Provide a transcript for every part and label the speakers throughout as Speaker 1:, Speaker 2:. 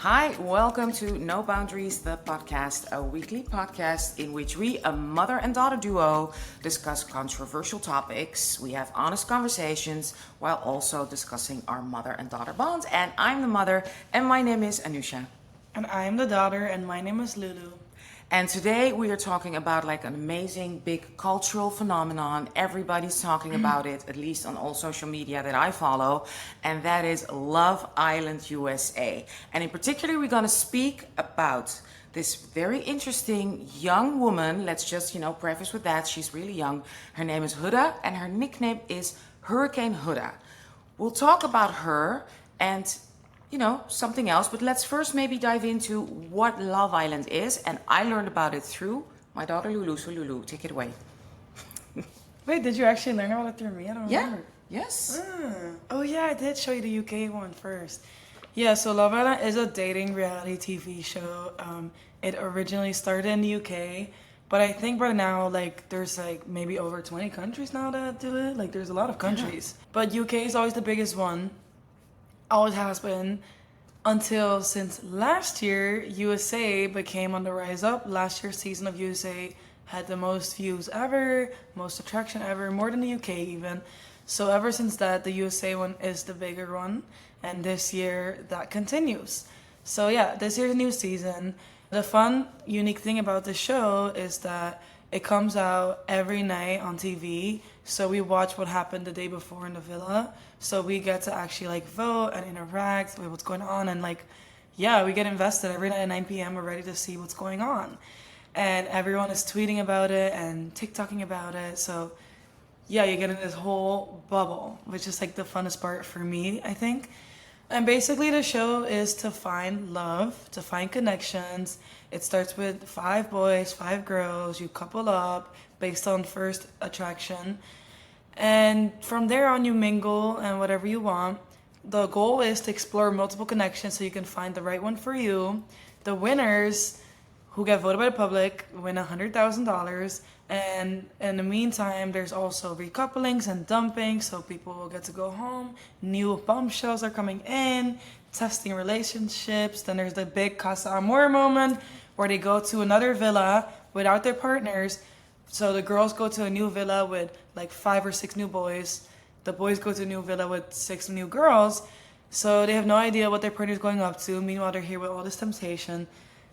Speaker 1: Hi, welcome to No Boundaries, the podcast, a weekly podcast in which we, a mother and daughter duo, discuss controversial topics. We have honest conversations while also discussing our mother and daughter bonds. And I'm the mother, and my name is Anousha.
Speaker 2: And I'm the daughter, and my name is Lulu.
Speaker 1: And today we are talking about like an amazing big cultural phenomenon. Everybody's talking about it, at least on all social media that I follow. And that is Love Island USA. And in particular, we're going to speak about this very interesting young woman. Let's just, preface with that. She's really young. Her name is Huda and her nickname is Hurricane Huda. We'll talk about her and something else. But let's first maybe dive into what Love Island is. And I learned about it through my daughter Lulu. So Lulu, take it away.
Speaker 2: Wait, did you actually learn about it through me? I don't remember.
Speaker 1: Yes.
Speaker 2: Oh yeah, I did show you the UK one first. Yeah, so Love Island is a dating reality TV show. It originally started in the UK, but I think right now, there's maybe over 20 countries now that do it. There's a lot of countries. Yeah. But UK is always the biggest one. Always has been until since last year USA became on the rise up. Last year's season of USA had the most views ever, most attraction ever, more than the UK even. So ever since that, the USA one is the bigger one, and this year that continues. So yeah, this year's new season. The fun, unique thing about the show is that it comes out every night on TV, so we watch what happened the day before in the villa. So we get to actually vote and interact with what's going on, and we get invested every night at 9 p.m. We're ready to see what's going on, and everyone is tweeting about it and TikToking about it. So yeah, you get in this whole bubble, which is the funnest part for me, I think. And basically the show is to find love, to find connections. It starts with 5 boys, 5 girls. You couple up based on first attraction. And from there on you mingle and whatever you want. The goal is to explore multiple connections so you can find the right one for you. The winners who get voted by the public win $100,000. And in the meantime, there's also recouplings and dumping, so people will get to go home. New bombshells are coming in, testing relationships. Then there's the big Casa Amor moment where they go to another villa without their partners. So the girls go to a new villa with 5 or 6 new boys. The boys go to a new villa with 6 new girls. So they have no idea what their partner's going up to. Meanwhile, they're here with all this temptation.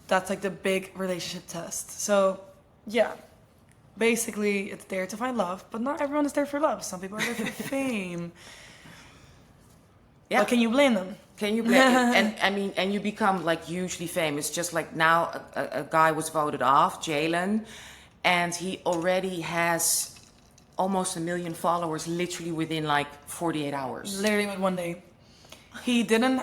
Speaker 2: That's the big relationship test. So yeah. Basically, it's there to find love, but not everyone is there for love. Some people are there for fame. Yeah. But can you blame them?
Speaker 1: Can you blame them? And you become hugely famous. Just now, a guy was voted off, Jalen, and he already has almost 1 million followers literally within 48 hours.
Speaker 2: Literally with one day. He didn't,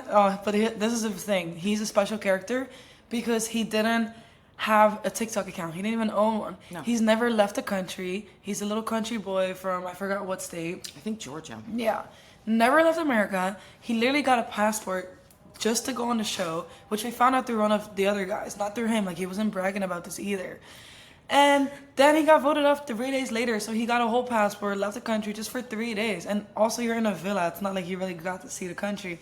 Speaker 2: this is the thing. He's a special character because he didn't have a TikTok account. He didn't even own one. No. He's never left the country. He's a little country boy from, I forgot what state.
Speaker 1: I think Georgia.
Speaker 2: Yeah. Never left America. He literally got a passport just to go on the show, which we found out through one of the other guys, not through him. He wasn't bragging about this either. And then he got voted off 3 days later, so he got a whole passport, left the country just for 3 days. And also you're in a villa. It's not like you really got to see the country.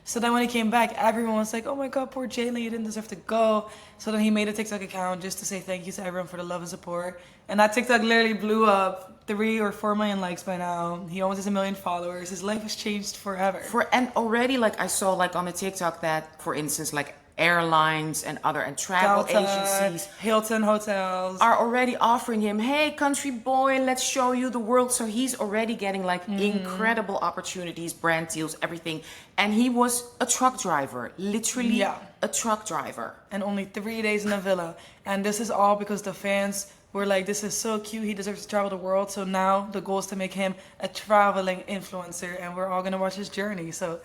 Speaker 2: So then when he came back, everyone was like, oh my God, poor Jalen, you didn't deserve to go. So then he made a TikTok account just to say thank you to everyone for the love and support. And that TikTok literally blew up 3 or 4 million likes by now. He almost has 1 million followers. His life has changed forever.
Speaker 1: And already I saw on the TikTok that, for instance, airlines and travel
Speaker 2: Delta,
Speaker 1: agencies,
Speaker 2: Hilton hotels
Speaker 1: are already offering him, hey, country boy, let's show you the world. So he's already getting incredible opportunities, brand deals, everything. And he was a truck driver, literally a truck driver.
Speaker 2: And only 3 days in a villa. And this is all because the fans were like, this is so cute, he deserves to travel the world. So now the goal is to make him a traveling influencer, and we're all gonna watch his journey. So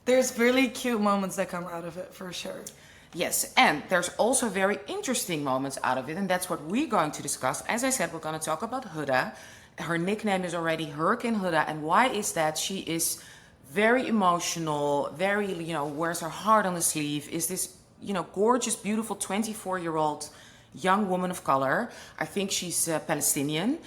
Speaker 2: there's really cute moments that come out of it, for sure.
Speaker 1: Yes, and there's also very interesting moments out of it, and that's what we're going to discuss. As I said, we're going to talk about Huda. Her nickname is already Hurricane Huda, and why is that? She is very emotional, very, wears her heart on the sleeve, is this, gorgeous, beautiful 24-year-old young woman of color. I think she's Palestinian,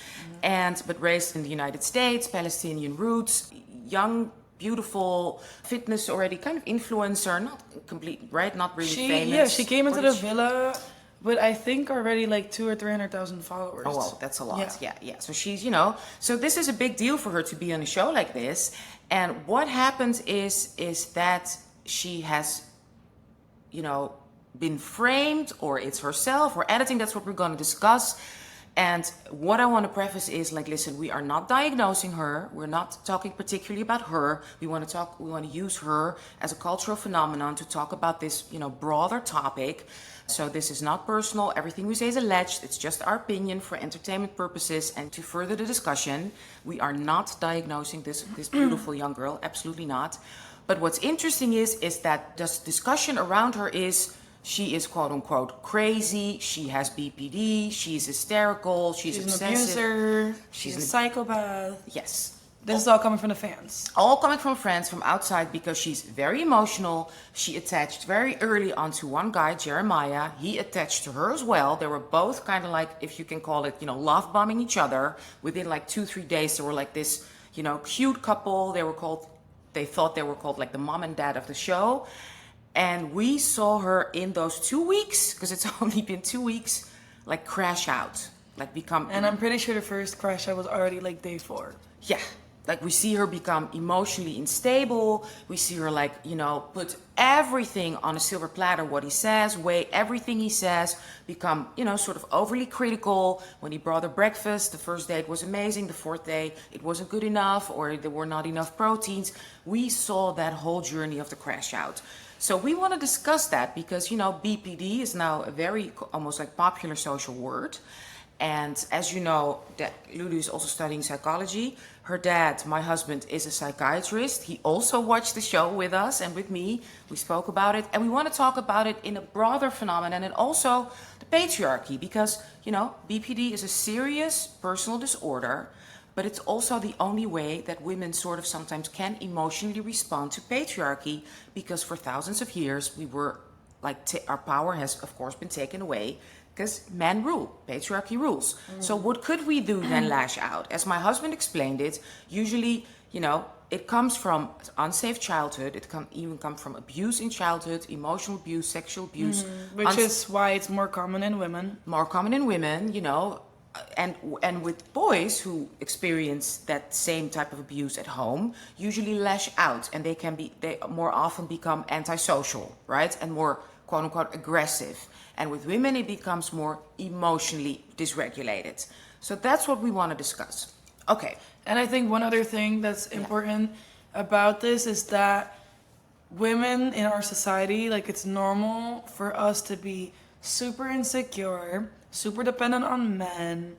Speaker 1: but raised in the United States, Palestinian roots, young beautiful fitness already kind of influencer, not complete, right? Not really famous.
Speaker 2: Yeah, she came into
Speaker 1: Or
Speaker 2: the
Speaker 1: did she-
Speaker 2: villa with I think already like 200,000 or 300,000 followers.
Speaker 1: Oh, well, that's a lot.
Speaker 2: Yeah.
Speaker 1: Yeah. So she's, so this is a big deal for her to be on a show like this. And what happens is that she has, been framed, or it's herself, or editing. That's what we're going to discuss. And what I want to preface is like, listen, we are not diagnosing her. We're not talking particularly about her. We want to use her as a cultural phenomenon to talk about this, broader topic. So this is not personal. Everything we say is alleged. It's just our opinion for entertainment purposes and to further the discussion. We are not diagnosing this beautiful young girl. Absolutely not. But what's interesting is that this discussion around her is she is quote unquote crazy. She has BPD. She's hysterical. She's
Speaker 2: an
Speaker 1: obsessive.
Speaker 2: abuser. She's a psychopath.
Speaker 1: Yes.
Speaker 2: This is all coming from the fans.
Speaker 1: All coming from friends from outside because she's very emotional. She attached very early onto one guy, Jeremiah. He attached to her as well. They were both kind of like, if you can call it, love bombing each other. Within like 2-3 days, they were like this, cute couple. They thought they were called like the mom and dad of the show. And we saw her in those 2 weeks, because it's only been 2 weeks, like crash out, like become.
Speaker 2: And I'm pretty sure the first crash out was already like day 4.
Speaker 1: Yeah. Like we see her become emotionally unstable. We see her like, put everything on a silver platter, what he says, weigh everything he says, become, sort of overly critical. When he brought her breakfast, the first day it was amazing. The fourth day it wasn't good enough, or there were not enough proteins. We saw that whole journey of the crash out. So we want to discuss that because, BPD is now a very almost like popular social word. And as you know, that Lulu is also studying psychology. Her dad, my husband, is a psychiatrist. He also watched the show with us and with me. We spoke about it. And we want to talk about it in a broader phenomenon and also the patriarchy. Because, BPD is a serious personal disorder. But it's also the only way that women sort of sometimes can emotionally respond to patriarchy. Because for thousands of years, we were like, our power has, of course, been taken away. Because men rule, patriarchy rules. So what could we do then lash out? As my husband explained it, usually, it comes from unsafe childhood. It can even come from abuse in childhood, emotional abuse, sexual abuse.
Speaker 2: Which is why it's more common in women.
Speaker 1: More common in women, and with boys who experience that same type of abuse at home, usually lash out. And they more often become antisocial, right? And more quote unquote aggressive. And with women, it becomes more emotionally dysregulated. So that's what we want to discuss. Okay.
Speaker 2: And I think one other thing that's important about this is that women in our society, like it's normal for us to be super insecure, super dependent on men,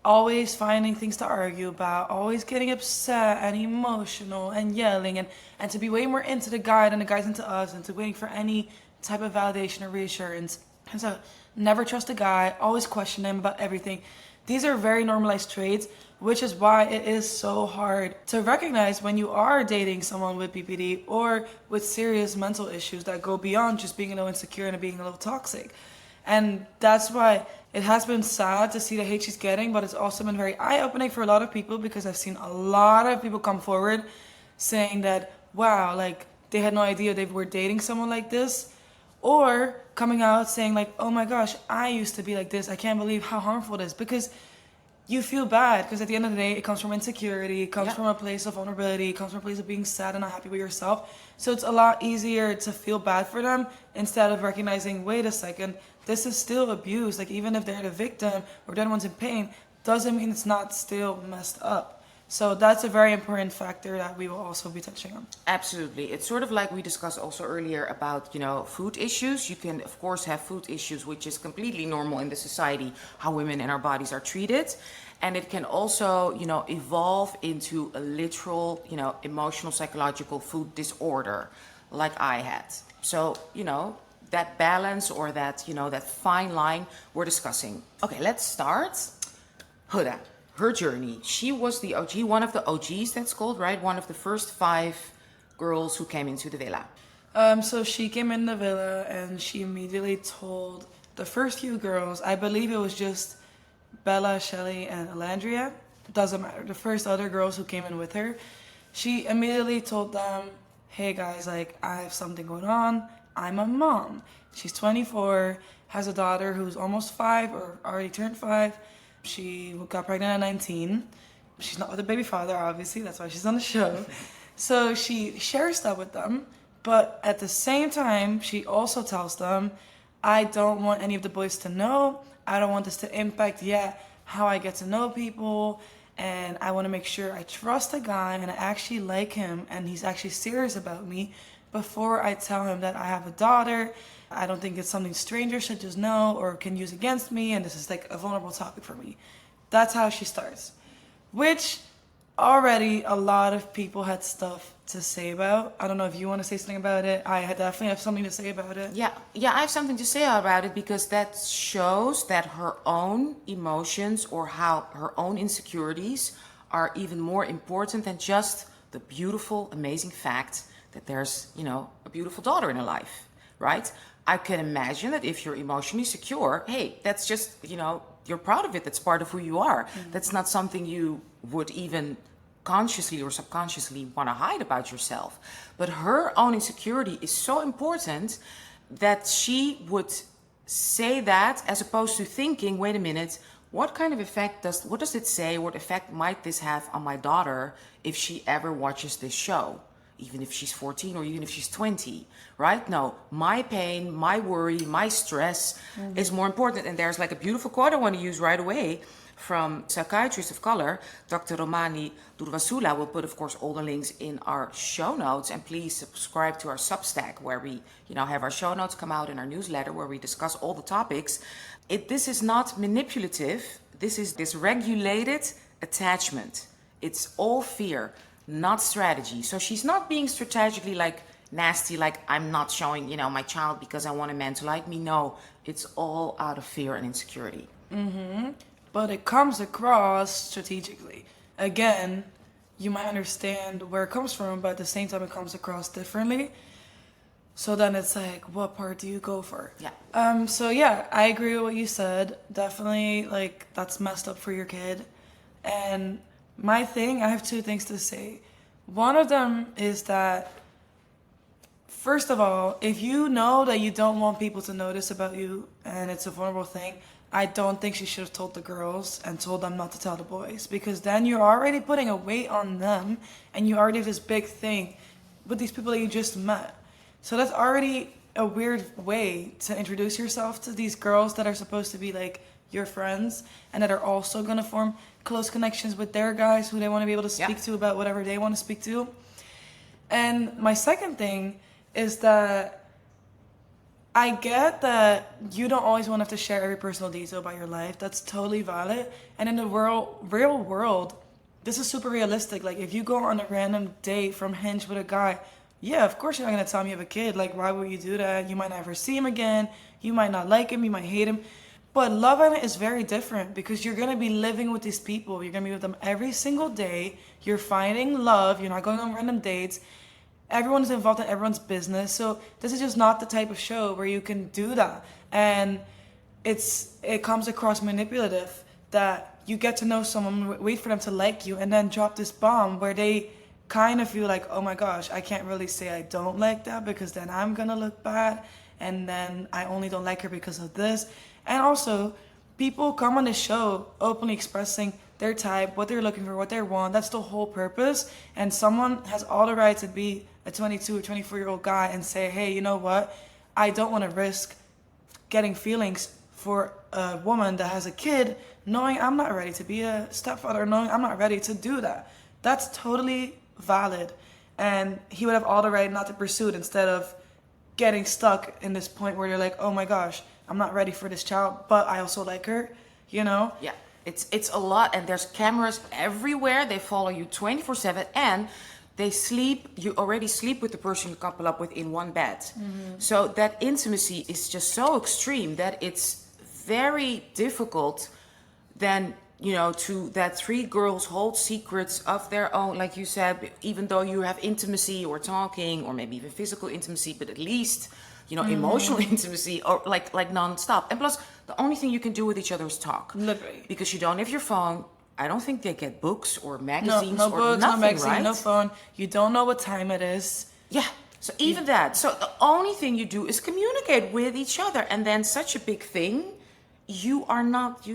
Speaker 2: always finding things to argue about, always getting upset and emotional and yelling, and to be way more into the guy than the guy's into us, and to waiting for any type of validation or reassurance. And so never trust a guy, always question him about everything. These are very normalized traits, which is why it is so hard to recognize when you are dating someone with BPD or with serious mental issues that go beyond just being a little insecure and being a little toxic. And that's why it has been sad to see the hate she's getting, but it's also been very eye-opening for a lot of people, because I've seen a lot of people come forward saying that, wow, like they had no idea they were dating someone like this. Or coming out saying like, oh my gosh, I used to be like this. I can't believe how harmful it is. Because you feel bad, because at the end of the day, it comes from insecurity. It comes from a place of vulnerability. It comes from a place of being sad and not happy with yourself. So it's a lot easier to feel bad for them instead of recognizing, wait a second, this is still abuse. Like even if they're the victim or they're the ones in pain, doesn't mean it's not still messed up. So that's a very important factor that we will also be touching on.
Speaker 1: Absolutely. It's sort of like we discussed also earlier about, food issues. You can, of course, have food issues, which is completely normal in the society, how women and our bodies are treated. And it can also, evolve into a literal, emotional, psychological food disorder like I had. So, that balance or that, that fine line we're discussing. Okay, let's start. Huda. Her journey. She was the OG, one of the OGs, that's called, right? One of the first 5 girls who came into the villa.
Speaker 2: So she came in the villa and she immediately told the first few girls, I believe it was just Bella, Shelly, and Alandria. Doesn't matter. The first other girls who came in with her, she immediately told them, hey guys, like, I have something going on. I'm a mom. She's 24, has a daughter who's almost 5 or already turned 5. She got pregnant at 19. She's not with a baby father, obviously. That's why she's on the show. So she shares that with them. But at the same time, she also tells them, I don't want any of the boys to know. I don't want this to impact yet how I get to know people. And I want to make sure I trust a guy and I actually like him and he's actually serious about me before I tell him that I have a daughter. I don't think it's something strangers should just know or can use against me, and this is like a vulnerable topic for me. That's how she starts. Which already a lot of people had stuff to say about. I don't know if you want to say something about it. I definitely have something to say about it.
Speaker 1: Yeah, I have something to say about it because that shows that her own emotions or how her own insecurities are even more important than just the beautiful, amazing fact that there's, a beautiful daughter in her life, right? I can imagine that if you're emotionally secure, hey, that's just, you're proud of it. That's part of who you are. Mm-hmm. That's not something you would even consciously or subconsciously want to hide about yourself. But her own insecurity is so important that she would say that as opposed to thinking, wait a minute, what kind of effect what does it say? What effect might this have on my daughter if she ever watches this show? Even if she's 14 or even if she's 20, right? No, my pain, my worry, my stress is more important. And there's like a beautiful quote I want to use right away from psychiatrist of color, Dr. Romani Durvasula. We'll put, of course, all the links in our show notes. And please subscribe to our Substack where we, have our show notes come out in our newsletter where we discuss all the topics. This is not manipulative. This is dysregulated attachment. It's all fear, not strategy. So she's not being strategically like nasty, like I'm not showing, my child because I want a man to like me. No, it's all out of fear and insecurity.
Speaker 2: Mm-hmm. But it comes across strategically. Again, you might understand where it comes from, but at the same time it comes across differently. So then it's like, what part do you go for?
Speaker 1: Yeah.
Speaker 2: So yeah, I agree with what you said. Definitely, like, that's messed up for your kid. And I have 2 things to say. One of them is that, first of all, if you know that you don't want people to notice about you and it's a vulnerable thing, I don't think she should have told the girls and told them not to tell the boys, because then you're already putting a weight on them and you already have this big thing with these people that you just met. So that's already a weird way to introduce yourself to these girls that are supposed to be like your friends and that are also going to form close connections with their guys who they want to be able to speak to about whatever they want to speak to. And my second thing is that I get that you don't always want to have to share every personal detail about your life. That's totally valid. And in the real world, this is super realistic. Like, if you go on a random date from Hinge with a guy, yeah, of course you're not going to tell him you have a kid. Like, why would you do that? You might never see him again. You might not like him. You might hate him. But Love Island is very different because you're going to be living with these people. You're going to be with them every single day. You're finding love. You're not going on random dates. Everyone's involved in everyone's business. So this is just not the type of show where you can do that. And it comes across manipulative that you get to know someone, wait for them to like you, and then drop this bomb where they kind of feel like, oh my gosh, I can't really say I don't like that because then I'm going to look bad. And then I only don't like her because of this. And also, people come on the show openly expressing their type, what they're looking for, what they want. That's the whole purpose. And someone has all the right to be a 22 or 24-year-old guy and say, hey, you know what? I don't want to risk getting feelings for a woman that has a kid, knowing I'm not ready to be a stepfather, knowing I'm not ready to do that. That's totally valid. And he would have all the right not to pursue it instead of getting stuck in this point where you're like, oh my gosh, I'm not ready for this child, but I also like her, Yeah.
Speaker 1: It's a lot, and there's cameras everywhere. They follow you 24/7, and you already sleep with the person you couple up with in one bed. Mm-hmm. So that intimacy is just so extreme that it's very difficult then, that 3 girls hold secrets of their own, like you said, even though you have intimacy or talking or maybe even physical intimacy, but at least, emotional intimacy or like nonstop. And plus, the only thing you can do with each other is talk.
Speaker 2: Literally.
Speaker 1: Because you don't have your phone. I don't think they get books or
Speaker 2: No,
Speaker 1: magazines
Speaker 2: no
Speaker 1: or
Speaker 2: books,
Speaker 1: nothing,
Speaker 2: no magazine,
Speaker 1: right?
Speaker 2: no phone. You don't know what time it is.
Speaker 1: Yeah. So even that. So the only thing you do is communicate with each other, and then such a big thing, you are not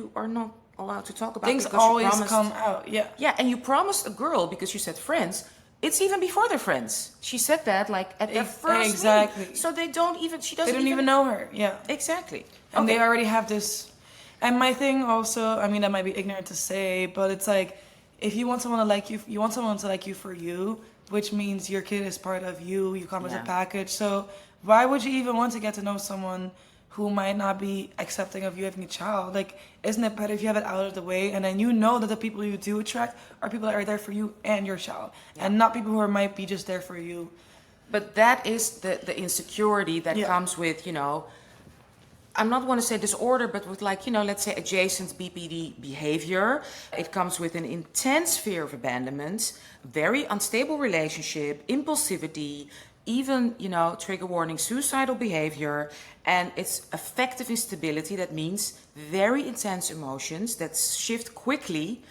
Speaker 1: allowed to talk about
Speaker 2: Things
Speaker 1: because you
Speaker 2: always
Speaker 1: promised.
Speaker 2: come out. Yeah.
Speaker 1: Yeah, and you promised a girl because you said friends. It's even before they're friends. She said that like at their first
Speaker 2: exactly.
Speaker 1: meeting. So they don't even. She doesn't.
Speaker 2: They don't even know her. Yeah.
Speaker 1: Exactly.
Speaker 2: And
Speaker 1: Okay.
Speaker 2: they already have this. And my thing also, I mean, that might be ignorant to say, but it's like, if you want someone to like you, you want someone to like you for you, which means your kid is part of you. You come as a
Speaker 1: Yeah.
Speaker 2: package. So why would you even want to get to know someone who might not be accepting of you having a child? Like, isn't it better if you have it out of the way, and then you know that the people you do attract are people that are there for you and your child, and not people who might be just there for you.
Speaker 1: But that is the insecurity that
Speaker 2: Yeah.
Speaker 1: comes with, I'm not want to say disorder, but with like, let's say adjacent BPD behavior. It comes with an intense fear of abandonment, very unstable relationship, impulsivity, even, trigger warning, suicidal behavior, and it's affective instability. That means very intense emotions that shift quickly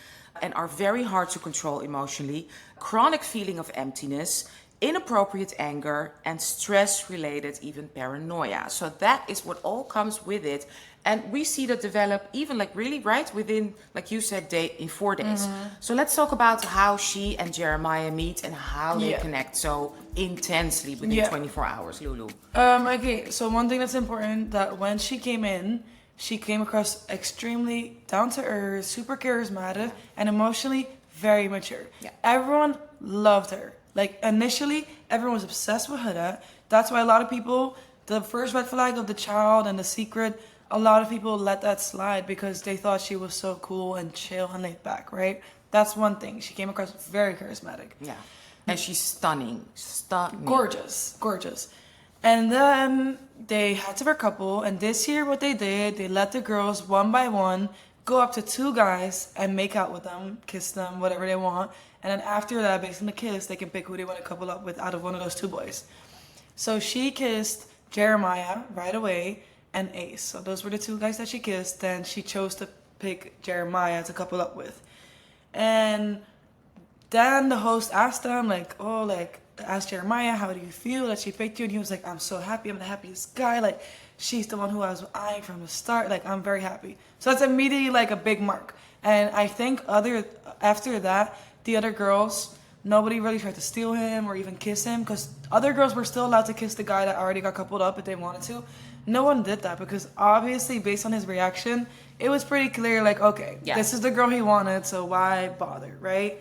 Speaker 1: and are very hard to control emotionally, chronic feeling of emptiness, inappropriate anger, and stress-related even paranoia. So that is what all comes with it. And we see that develop even like really right within, like you said, in 4 days. So let's talk about how she and Jeremiah meet and how they
Speaker 2: Yeah.
Speaker 1: connect so intensely within
Speaker 2: Yeah.
Speaker 1: 24 hours, Lulu.
Speaker 2: Okay, so one thing that's important, that when she came in, she came across extremely down to earth, super charismatic, and emotionally very mature.
Speaker 1: Yeah.
Speaker 2: Everyone loved her. Like, initially, everyone was obsessed with Huda. That's why a lot of people, the first red flag of the child and the secret, a lot of people let that slide because they thought she was so cool and chill and laid back, right? That's one thing. She came across very charismatic.
Speaker 1: Yeah. And she's stunning. Stunning.
Speaker 2: Gorgeous. And then they had to be a couple, and this year what they did, they let the girls one by one go up to 2 guys and make out with them, kiss them, whatever they want. And then after that, based on the kiss, they can pick who they want to couple up with out of one of those 2 boys. So she kissed Jeremiah right away and Ace. So those were the 2 guys that she kissed. Then she chose to pick Jeremiah to couple up with. And then the host asked them, asked Jeremiah, how do you feel that she picked you? And he was like, I'm so happy. I'm the happiest guy. Like, she's the one who I was eyeing from the start. Like, I'm very happy. So that's immediately like a big mark. And I think after that, the other girls, nobody really tried to steal him or even kiss him, because other girls were still allowed to kiss the guy that already got coupled up if they wanted to. No one did that because obviously, based on his reaction, it was pretty clear, like, okay, this is the girl he wanted, so why bother, right?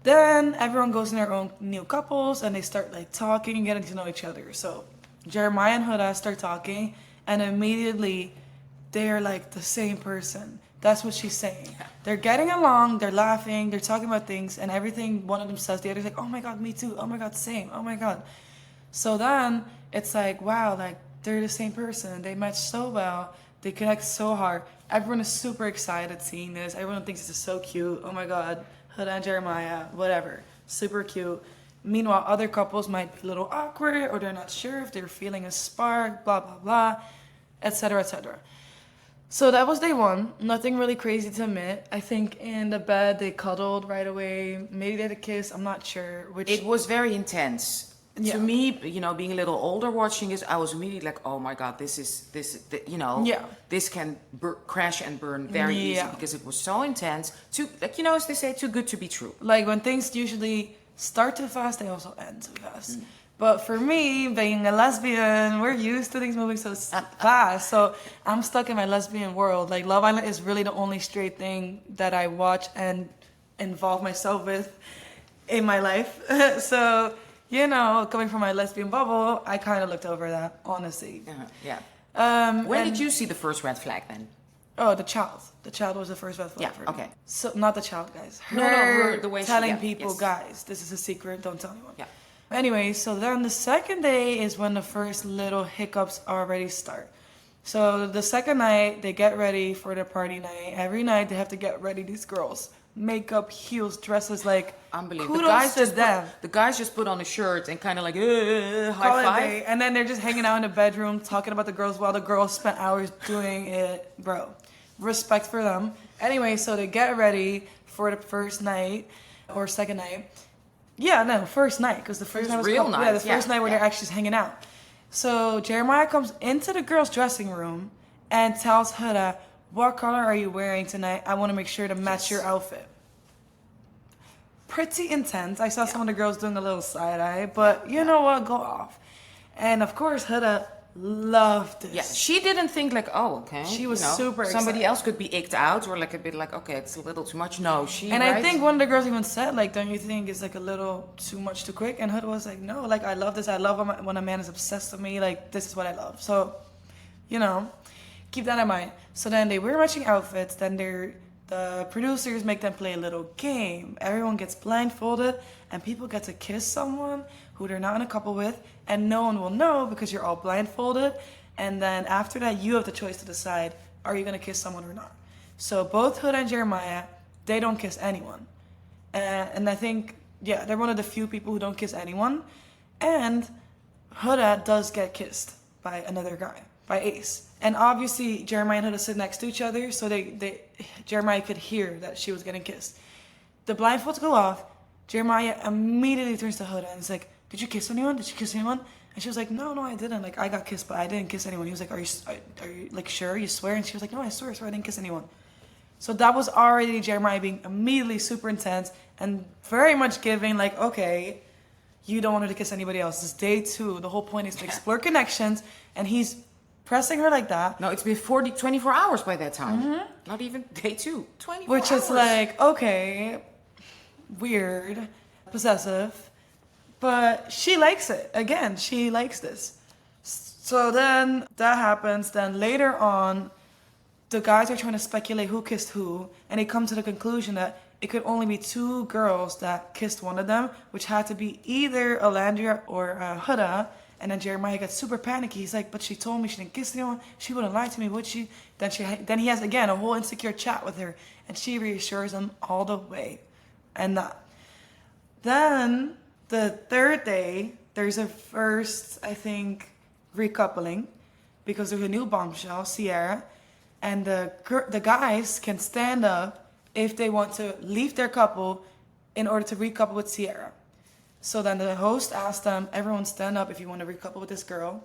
Speaker 2: Then everyone goes in their own new couples and they start like talking and getting to know each other. So Jeremiah and Huda start talking, and immediately they're like the same person. That's what she's saying. They're getting along, they're laughing, they're talking about things, and everything one of them says, the other's like, oh my God, me too. Oh my God, same. Oh my God. So then it's like, wow, like they're the same person. They match so well. They connect so hard. Everyone is super excited seeing this. Everyone thinks this is so cute. Oh my God, Huda and Jeremiah, whatever. Super cute. Meanwhile, other couples might be a little awkward, or they're not sure if they're feeling a spark, blah, blah, blah, etc., etc. So that was day 1. Nothing really crazy to admit. I think in the bed they cuddled right away. Maybe they had a kiss. I'm not sure.
Speaker 1: It was very intense.
Speaker 2: Yeah.
Speaker 1: To me, being a little older watching it, I was immediately like, oh my God, this can crash and burn very easy because it was so intense. Too, as they say, too good to be true.
Speaker 2: Like when things usually start too fast, they also end too fast. But for me, being a lesbian, we're used to things moving so fast. So I'm stuck in my lesbian world. Like Love Island is really the only straight thing that I watch and involve myself with in my life. So, coming from my lesbian bubble, I kind of looked over that, honestly.
Speaker 1: Yeah. When did you see the first red flag then?
Speaker 2: Oh, the child. The child was the first red flag for me.
Speaker 1: Okay.
Speaker 2: So, not the child, guys.
Speaker 1: Her, the way
Speaker 2: telling people, guys, this is a secret, don't tell anyone.
Speaker 1: Yeah.
Speaker 2: Anyway, so then the second day is when the first little hiccups already start. So the second night, they get ready for their party night. Every night, they have to get ready, these girls. Makeup, heels, dresses, like,
Speaker 1: unbelievable.
Speaker 2: Kudos to them.
Speaker 1: The guys just put on a shirt and kind of like, high five.
Speaker 2: And then they're just hanging out in the bedroom, talking about the girls while the girls spent hours doing it. Bro, respect for them. Anyway, so they get ready for the first night or second night. Yeah, no, first night, because the first night was
Speaker 1: real night.
Speaker 2: Yeah, the first night where they're actually just hanging out. So Jeremiah comes into the girls' dressing room and tells Huda, "What color are you wearing tonight? I want to make sure to match your outfit." Pretty intense. I saw some of the girls doing a little side eye, but you know what? Go off. And of course, Huda loved this.
Speaker 1: Yeah, she didn't think like, oh, okay.
Speaker 2: She was super
Speaker 1: Somebody
Speaker 2: excited.
Speaker 1: else could be icked out or like a bit like, okay, it's a little too much. No, she.
Speaker 2: And
Speaker 1: right?
Speaker 2: I think one of the girls even said, like, don't you think it's like a little too much too quick? And Huda was like, no, like, I love this. I love when a man is obsessed with me. Like, this is what I love. So, you know, keep that in mind. So then they wear matching outfits. Then the producers make them play a little game. Everyone gets blindfolded and people get to kiss someone who they're not in a couple with, and no one will know because you're all blindfolded. And then after that, you have the choice to decide, are you going to kiss someone or not? So both Huda and Jeremiah, they don't kiss anyone. And I think, yeah, they're one of the few people who don't kiss anyone. And Huda does get kissed by another guy, by Ace. And obviously, Jeremiah and Huda sit next to each other, so Jeremiah could hear that she was getting kissed. The blindfolds go off. Jeremiah immediately turns to Huda and is like, "Did you kiss anyone? Did you kiss anyone?" And she was like, no, I didn't. Like, I got kissed, but I didn't kiss anyone. He was like, are you like, sure? You swear? And she was like, no, I swear, I didn't kiss anyone. So that was already Jeremiah being immediately super intense and very much giving, like, okay, you don't want her to kiss anybody else. This is day 2. The whole point is to explore connections, and he's pressing her like that.
Speaker 1: No, it's been 24 hours by that time. Not even day 2. 24
Speaker 2: Which
Speaker 1: hours.
Speaker 2: is like, okay, weird, possessive. But she likes it. Again, she likes this. So then that happens. Then later on, the guys are trying to speculate who kissed who. And they come to the conclusion that it could only be 2 girls that kissed one of them, which had to be either Alandria or Huda. And then Jeremiah gets super panicky. He's like, but she told me she didn't kiss anyone. She wouldn't lie to me, would she? Then he has, again, a whole insecure chat with her. And she reassures him all the way. And that. Then the 3rd day, there's a first, I think, recoupling. Because there's a new bombshell, Sierra. And the guys can stand up if they want to leave their couple in order to recouple with Sierra. So then the host asked them, everyone stand up if you want to recouple with this girl.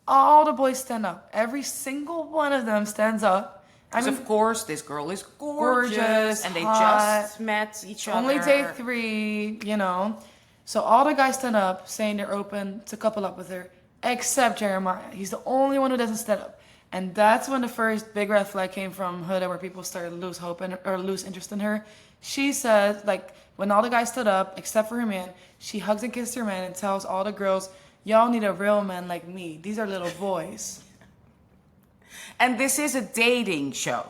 Speaker 2: All the boys stand up. Every single one of them stands up.
Speaker 1: Because of course, this girl is gorgeous and they
Speaker 2: hot,
Speaker 1: just met each other.
Speaker 2: Only day 3, you know. So all the guys stand up, saying they're open to couple up with her, except Jeremiah. He's the only one who doesn't stand up. And that's when the first big red flag came from Huda, where people started to lose hope or lose interest in her. She said, like, when all the guys stood up, except for her man, she hugs and kisses her man and tells all the girls, y'all need a real man like me. These are little boys.
Speaker 1: And this is a dating show.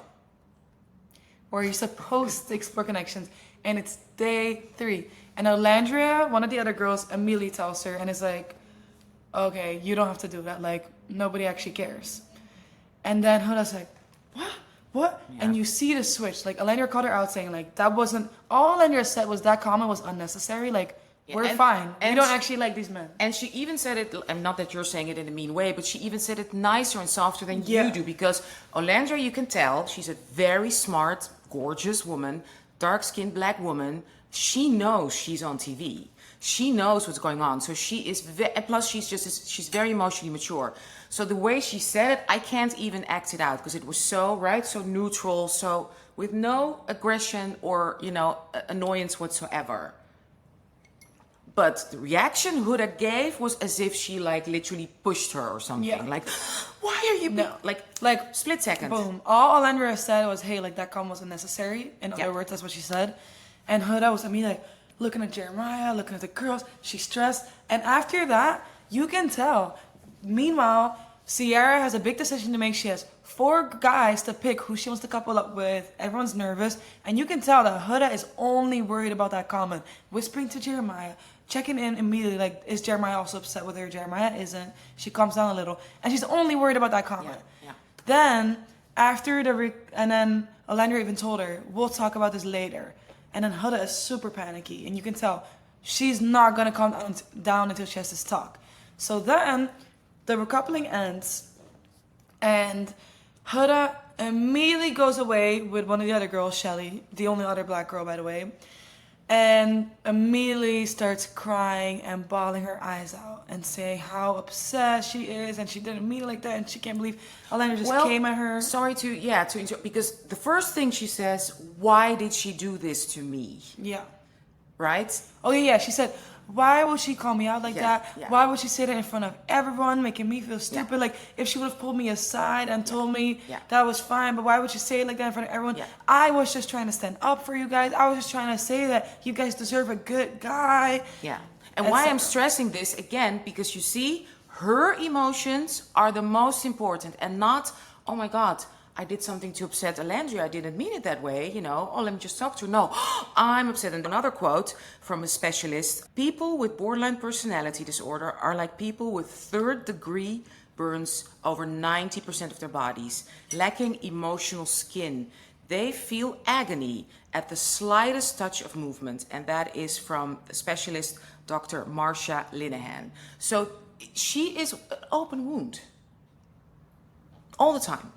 Speaker 2: Where you're supposed to explore connections. And it's day 3. And Alandria, one of the other girls, immediately tells her and is like, okay, you don't have to do that. Like, nobody actually cares. And then Huda's like, what? Yeah. And you see the switch. Like, Alandria called her out saying, like, that wasn't... All Alandria said was that comment was unnecessary. Like, we're fine. We don't actually like these men.
Speaker 1: And she even said it, and not that you're saying it in a mean way, but she even said it nicer and softer than you do. Because Alandria, you can tell, she's a very smart, gorgeous woman, dark-skinned black woman. She knows she's on TV. She knows what's going on. So she is... plus, she's very emotionally mature. So the way she said it, I can't even act it out because it was so, right, so neutral, so with no aggression or, you know, annoyance whatsoever. But the reaction Huda gave was as if she, like, literally pushed her or something. Yeah. Like, why are you...
Speaker 2: No.
Speaker 1: Like, split second.
Speaker 2: Boom. All Alandria said was, hey, like, that comment wasn't necessary. In other words, that's what she said. And Huda was, like, looking at Jeremiah, looking at the girls. She's stressed. And after that, you can tell... Meanwhile, Sierra has a big decision to make. She has 4 guys to pick who she wants to couple up with. Everyone's nervous. And you can tell that Huda is only worried about that comment. Whispering to Jeremiah, checking in immediately, like, is Jeremiah also upset with her? Jeremiah isn't. She calms down a little. And she's only worried about that comment. Yeah. Then, after and then Alandria even told her, we'll talk about this later. And then Huda is super panicky. And you can tell she's not going to calm down until she has this talk. So then... the recoupling ends, and Huda immediately goes away with one of the other girls, Shelly, the only other black girl, by the way, and immediately starts crying and bawling her eyes out and saying how upset she is, and she didn't mean it like that, and she can't believe Alana just came at her.
Speaker 1: Sorry to interrupt, because the first thing she says, why did she do this to me?
Speaker 2: Yeah.
Speaker 1: Right?
Speaker 2: Oh, yeah, she said, why would she call me out like that?
Speaker 1: Yeah.
Speaker 2: Why would she say that in front of everyone, making me feel stupid? Like, if she would have pulled me aside and told me that was fine, but why would she say it like that in front of everyone? I was just trying to stand up for you guys. I was just trying to say that you guys deserve a good guy.
Speaker 1: Yeah. And why I'm stressing this, again, because you see, her emotions are the most important, and not, oh my God, I did something to upset Alandria. I didn't mean it that way, you know. Oh, let me just talk to her. No, I'm upset. And another quote from a specialist. People with borderline personality disorder are like people with third-degree burns over 90% of their bodies, lacking emotional skin. They feel agony at the slightest touch of movement. And that is from specialist Dr. Marcia Linehan. So she is an open wound all the time.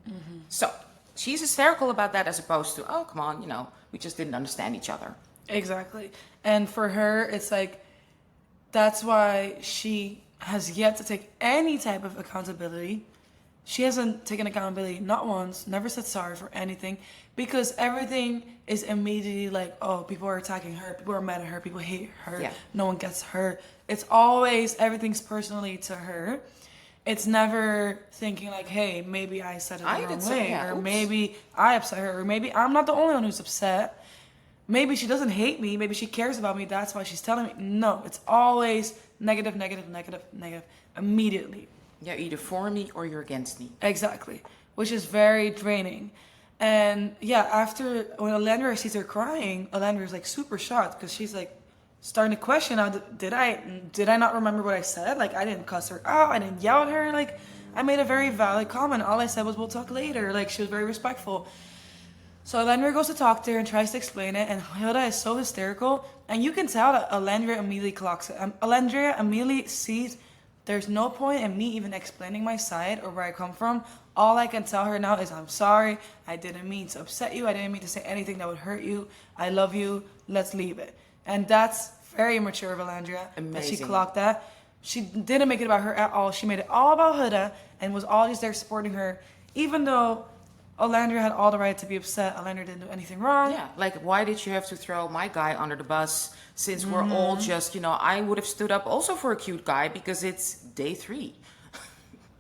Speaker 1: Mm-hmm. So she's hysterical about that, as opposed to, oh, come on, you know, we just didn't understand each other.
Speaker 2: Exactly. And for her, it's like, that's why she has yet to take any type of accountability. She hasn't taken accountability, not once, never said sorry for anything, because everything is immediately like, oh, people are attacking her, people are mad at her, people hate her, no one gets her. It's always, everything's personally to her. It's never thinking like, hey, maybe I said it the wrong way, or maybe I upset her, or maybe I'm not the only one who's upset. Maybe she doesn't hate me, maybe she cares about me, that's why she's telling me. No, it's always negative, negative, negative, negative, immediately.
Speaker 1: You're either for me or you're against me.
Speaker 2: Exactly, which is very draining. And yeah, after, when Alandria sees her crying, Alandria's like super shocked, because she's like, starting to question, did I not remember what I said? Like, I didn't cuss her out, I didn't yell at her, like, I made a very valid comment. All I said was, we'll talk later. Like, she was very respectful. So Alandria goes to talk to her and tries to explain it, and Huda is so hysterical, and you can tell that Alandria immediately clocks it. Alandria immediately sees there's no point in me even explaining my side or where I come from. All I can tell her now is, I'm sorry, I didn't mean to upset you, I didn't mean to say anything that would hurt you, I love you, let's leave it. And that's very immature of Alandria.
Speaker 1: Amazing.
Speaker 2: That she clocked that. She didn't make it about her at all. She made it all about Huda and was always there supporting her, even though Alandria had all the right to be upset. Alandria didn't do anything wrong.
Speaker 1: Yeah, like, why did you have to throw my guy under the bus, since we're all just, you know, I would have stood up also for a cute guy, because it's day 3.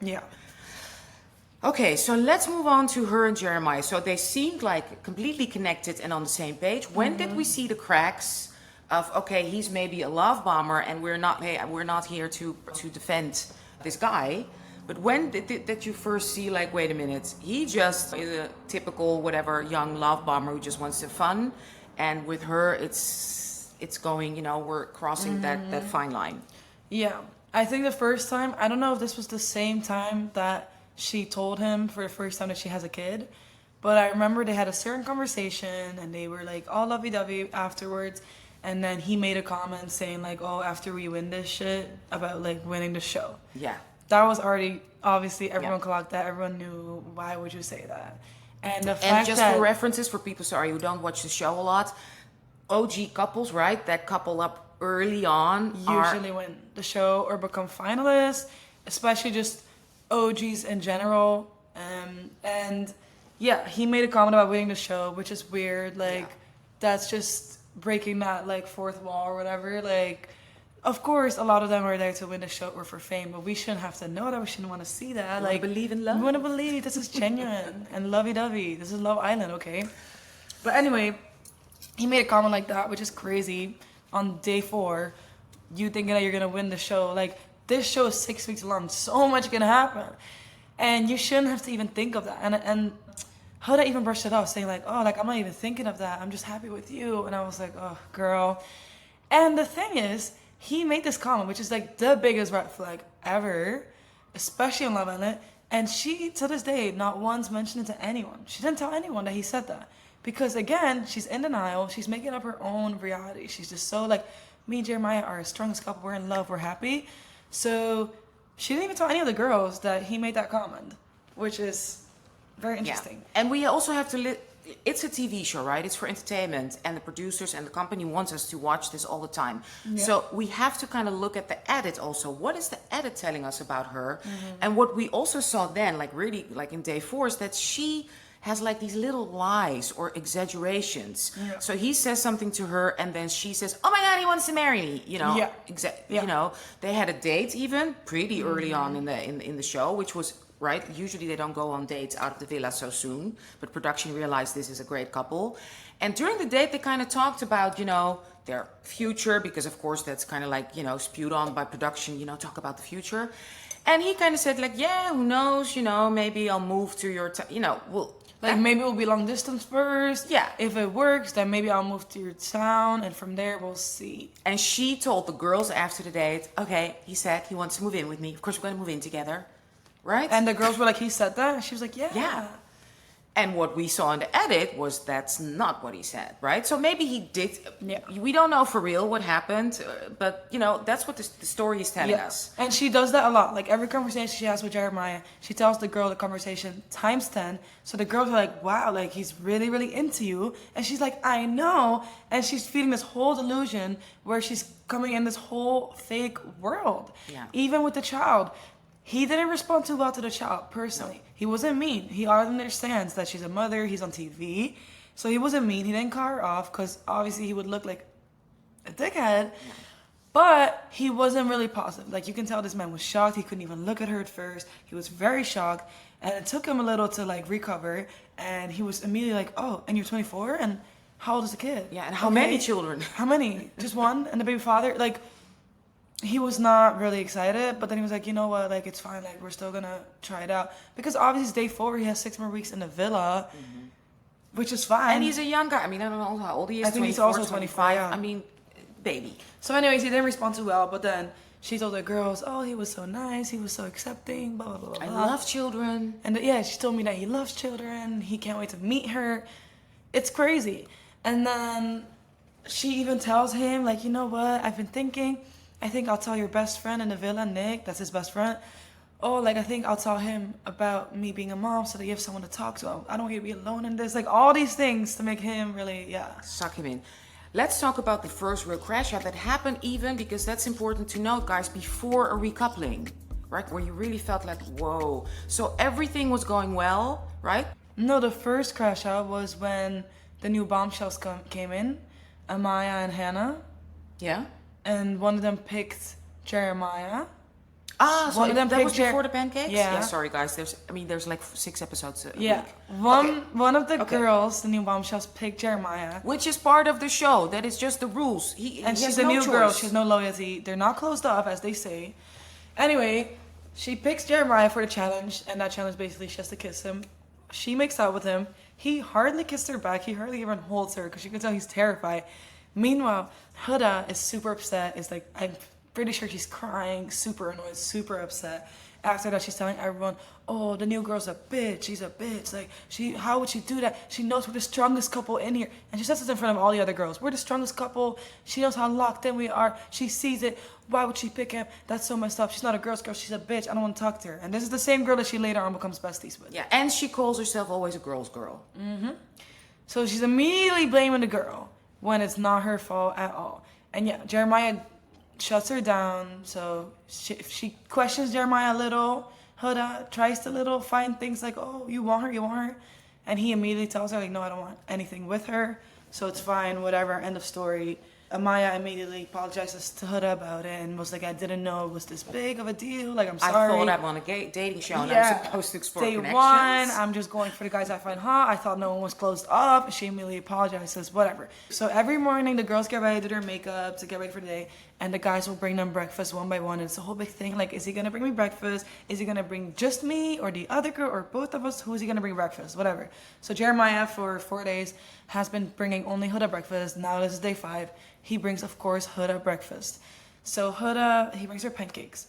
Speaker 2: Yeah.
Speaker 1: Okay, so let's move on to her and Jeremiah. So they seemed like completely connected and on the same page. When did we see the cracks of, okay, he's maybe a love bomber, and we're not here to defend this guy? But when did you first see, like, wait a minute, he just is a typical whatever young love bomber who just wants to fun, and with her it's going, you know, we're crossing that fine line.
Speaker 2: Yeah, I think the first time, I don't know if this was the same time that she told him for the first time that she has a kid, but I remember they had a certain conversation and they were like all lovey-dovey afterwards, and then he made a comment saying like, oh, after we win this shit, about like winning the show.
Speaker 1: Yeah.
Speaker 2: That was already, obviously everyone clocked that, everyone knew, why would you say that? And the fact
Speaker 1: just
Speaker 2: that,
Speaker 1: for references for people, sorry, who don't watch the show a lot, OG couples, right, that couple up early on
Speaker 2: usually win the show or become finalists, especially just OGs in general. And yeah, he made a comment about winning the show, which is weird. Like, that's just breaking that like fourth wall or whatever. Like, of course, a lot of them are there to win the show or for fame, but we shouldn't have to know that. We shouldn't want to see that.
Speaker 1: Like, believe in love.
Speaker 2: We want to believe this is genuine and lovey-dovey. This is Love Island, okay? But anyway, he made a comment like that, which is crazy. On day 4, you thinking that you're gonna win the show. Like, this show is 6 weeks long. So much can happen, and you shouldn't have to even think of that. And Huda even brushed it off, saying like, oh, like, I'm not even thinking of that. I'm just happy with you. And I was like, oh, girl. And the thing is, he made this comment, which is like the biggest red flag ever, especially on Love Island. And she, to this day, not once mentioned it to anyone. She didn't tell anyone that he said that. Because again, she's in denial. She's making up her own reality. She's just so like, me and Jeremiah are a strongest couple. We're in love. We're happy. So she didn't even tell any of the girls that he made that comment, which is Very interesting.
Speaker 1: And we also have to it's a TV show, right? It's for entertainment, and the producers and the company wants us to watch this all the time.
Speaker 2: Yeah.
Speaker 1: So we have to kind of look at the edit also. What is the edit telling us about her? And what we also saw then, like really like in day 4, is that she has like these little lies or exaggerations.
Speaker 2: Yeah.
Speaker 1: So he says something to her, and then she says, "Oh my God, he wants to marry me." You know,
Speaker 2: Yeah.
Speaker 1: You know, they had a date even pretty early on in the show, which was right. Usually they don't go on dates out of the villa so soon, but production realized this is a great couple. And during the date, they kind of talked about, you know, their future, because of course that's kind of like, you know, spewed on by production, you know, talk about the future. And he kind of said like, yeah, who knows, you know, maybe I'll move to your, you know, well,
Speaker 2: Like maybe we'll be long distance first.
Speaker 1: Yeah.
Speaker 2: If it works, then maybe I'll move to your town, and from there we'll see.
Speaker 1: And she told the girls after the date, okay, he said he wants to move in with me. Of course, we're going to move in together, right?
Speaker 2: And the girls were like, he said that? And she was like, yeah.
Speaker 1: Yeah. And what we saw in the edit was that's not what he said, right? So maybe he did.
Speaker 2: Yeah.
Speaker 1: We don't know for real what happened, but, you know, that's what the story is telling us.
Speaker 2: And she does that a lot. Like every conversation she has with Jeremiah, she tells the girl the conversation times 10. So the girls are like, wow, like he's really, really into you. And she's like, I know. And she's feeding this whole delusion where she's coming in this whole fake world.
Speaker 1: Yeah.
Speaker 2: Even with the child. He didn't respond too well to the child, personally. No. He wasn't mean. He understands that she's a mother. He's on TV. So he wasn't mean. He didn't cut her off because obviously he would look like a dickhead. Yeah. But he wasn't really positive. Like, you can tell this man was shocked. He couldn't even look at her at first. He was very shocked. And it took him a little to, like, recover. And he was immediately like, oh, and you're 24? And how old is the kid?
Speaker 1: Yeah, and how many children?
Speaker 2: How many? Just one? And the baby father? Like... He was not really excited, but then he was like, you know what, like, it's fine, like, we're still gonna try it out. Because obviously it's day 4, he has 6 more weeks in the villa, which is fine.
Speaker 1: And he's a young guy. I mean, I don't know how old he is.
Speaker 2: I think he's also 25.
Speaker 1: Yeah. I mean, baby.
Speaker 2: So anyways, he didn't respond too well, but then she told the girls, oh, he was so nice, he was so accepting, blah, blah, blah, blah.
Speaker 1: I love children.
Speaker 2: And yeah, she told me that he loves children, he can't wait to meet her. It's crazy. And then she even tells him, like, you know what, I've been thinking... I think I'll tell your best friend in the villa, Nick, that's his best friend. Oh, like, I think I'll tell him about me being a mom so that you have someone to talk to. I don't want you to be alone in this. Like, all these things to make him really,
Speaker 1: suck him in. Let's talk about the first real crash out that happened even, because that's important to note, guys, before a recoupling, right? Where you really felt like, whoa. So everything was going well, right?
Speaker 2: No, the first crash out was when the new bombshells came in, Amaya and Hannah.
Speaker 1: Yeah.
Speaker 2: And one of them picked Jeremiah.
Speaker 1: Ah, so
Speaker 2: one of them
Speaker 1: that
Speaker 2: picked
Speaker 1: was before the pancakes?
Speaker 2: Yeah.
Speaker 1: Sorry guys. There's like 6 episodes a
Speaker 2: week. One of the girls, the new bombshells, picked Jeremiah.
Speaker 1: Which is part of the show. That is just the rules.
Speaker 2: And she's a new girl. She has no loyalty. They're not closed off, as they say. Anyway, she picks Jeremiah for the challenge, and that challenge basically she has to kiss him. She makes out with him. He hardly kissed her back. He hardly even holds her because you can tell he's terrified. Meanwhile, Huda is super upset. It's like, I'm pretty sure she's crying, super annoyed, super upset. After that, she's telling everyone, oh, the new girl's a bitch. She's a bitch. Like, how would she do that? She knows we're the strongest couple in here. And she says this in front of all the other girls. We're the strongest couple. She knows how locked in we are. She sees it. Why would she pick him? That's so messed up. She's not a girl's girl. She's a bitch. I don't want to talk to her. And this is the same girl that she later on becomes besties with.
Speaker 1: Yeah, and she calls herself always a girl's girl.
Speaker 2: Mm-hmm. So she's immediately blaming the girl when it's not her fault at all. And yeah, Jeremiah shuts her down. So she questions Jeremiah a little. Huda tries to find things like, oh, you want her? And he immediately tells her, like, no, I don't want anything with her. So it's fine, whatever, end of story. Amaya immediately apologizes to Huda about it and was like, I didn't know it was this big of a deal. Like, I'm sorry.
Speaker 1: I thought I'm on a dating show and I'm supposed to explore connections.
Speaker 2: Day 1, I'm just going for the guys I find hot. I thought no one was closed off. She immediately apologizes, whatever. So every morning, the girls get ready to do their makeup to get ready for the day. And the guys will bring them breakfast one by one. And it's a whole big thing. Like, is he going to bring me breakfast? Is he going to bring just me or the other girl or both of us? Who is he going to bring breakfast? Whatever. So Jeremiah, for 4 days, has been bringing only Huda breakfast. Now this is day 5. He brings, of course, Huda breakfast. So he brings her pancakes.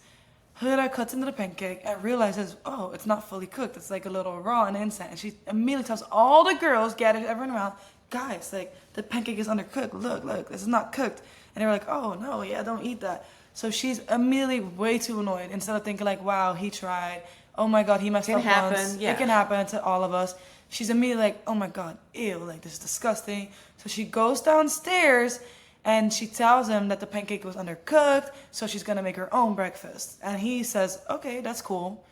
Speaker 2: Huda cuts into the pancake and realizes, oh, it's not fully cooked. It's like a little raw and inside. And she immediately tells all the girls, gathered everyone around, guys, like, the pancake is undercooked. Look, this is not cooked. And they were like, oh, no, yeah, don't eat that. So she's immediately way too annoyed. Instead of thinking like, wow, he tried. oh my God, he messed
Speaker 1: Can
Speaker 2: up
Speaker 1: happen,
Speaker 2: once.
Speaker 1: yeah.
Speaker 2: It can happen to all of us. She's immediately like, oh my God, ew, like this is disgusting. So she goes downstairs and she tells him that the pancake was undercooked, so she's gonna make her own breakfast. And he says, okay, that's cool.